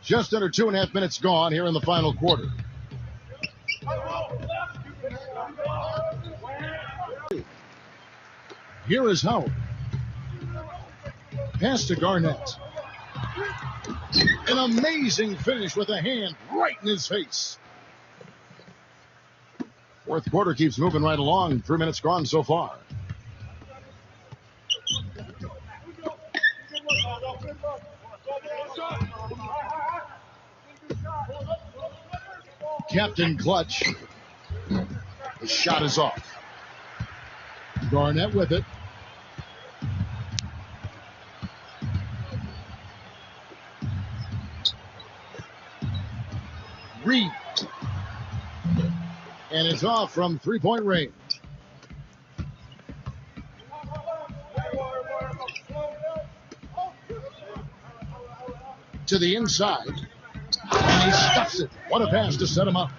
Just under 2.5 minutes gone here in the final quarter. Here is Howard. Pass to Garnett. An amazing finish with a hand right in his face. Fourth quarter keeps moving right along. 3 minutes gone so far. Captain Clutch. The shot is off. Garnett with it. Reed. And it's off from three-point range. To the inside. And he stuffs it. What a pass to set him up.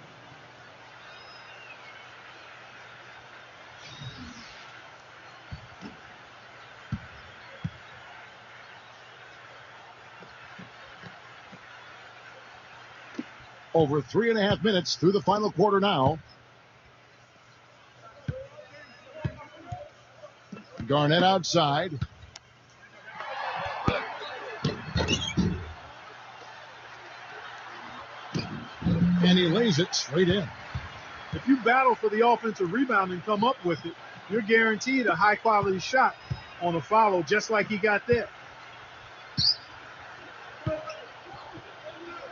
Over 3.5 minutes through the final quarter now. Garnett outside. And he lays it straight in. If you battle for the offensive rebound and come up with it, you're guaranteed a high-quality shot on a follow, just like he got there.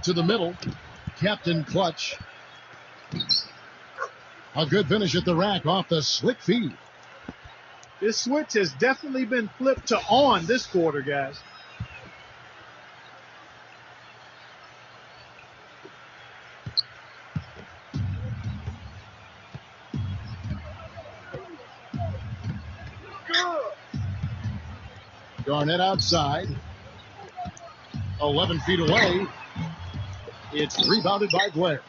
To the middle. Captain Clutch. A good finish at the rack off the slick feed. This switch has definitely been flipped to on this quarter, guys. Garnett outside. 11 feet away. It's rebounded by Blair.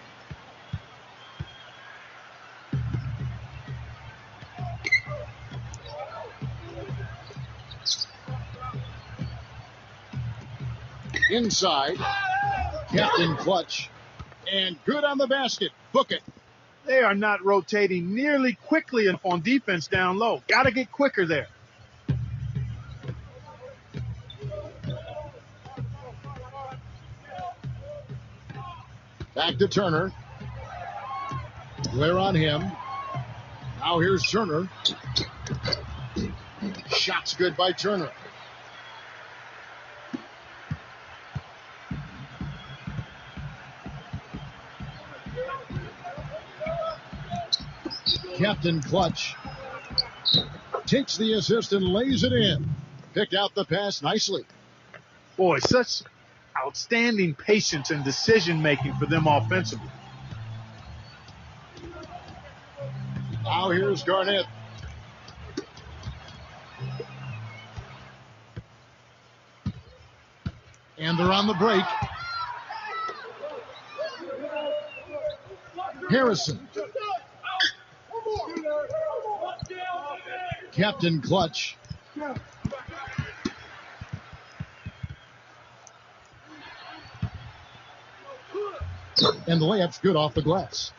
Inside. Captain Clutch. And good on the basket. Book it. They are not rotating nearly quickly enough on defense down low. Got to get quicker there. Back to Turner. Blair on him. Now here's Turner. Shot's good by Turner. Captain Clutch takes the assist and lays it in. Picked out the pass nicely. Boy, such outstanding patience and decision-making for them offensively. Now here's Garnett. And they're on the break. Harrison. Captain Clutch. And the layup's good off the glass.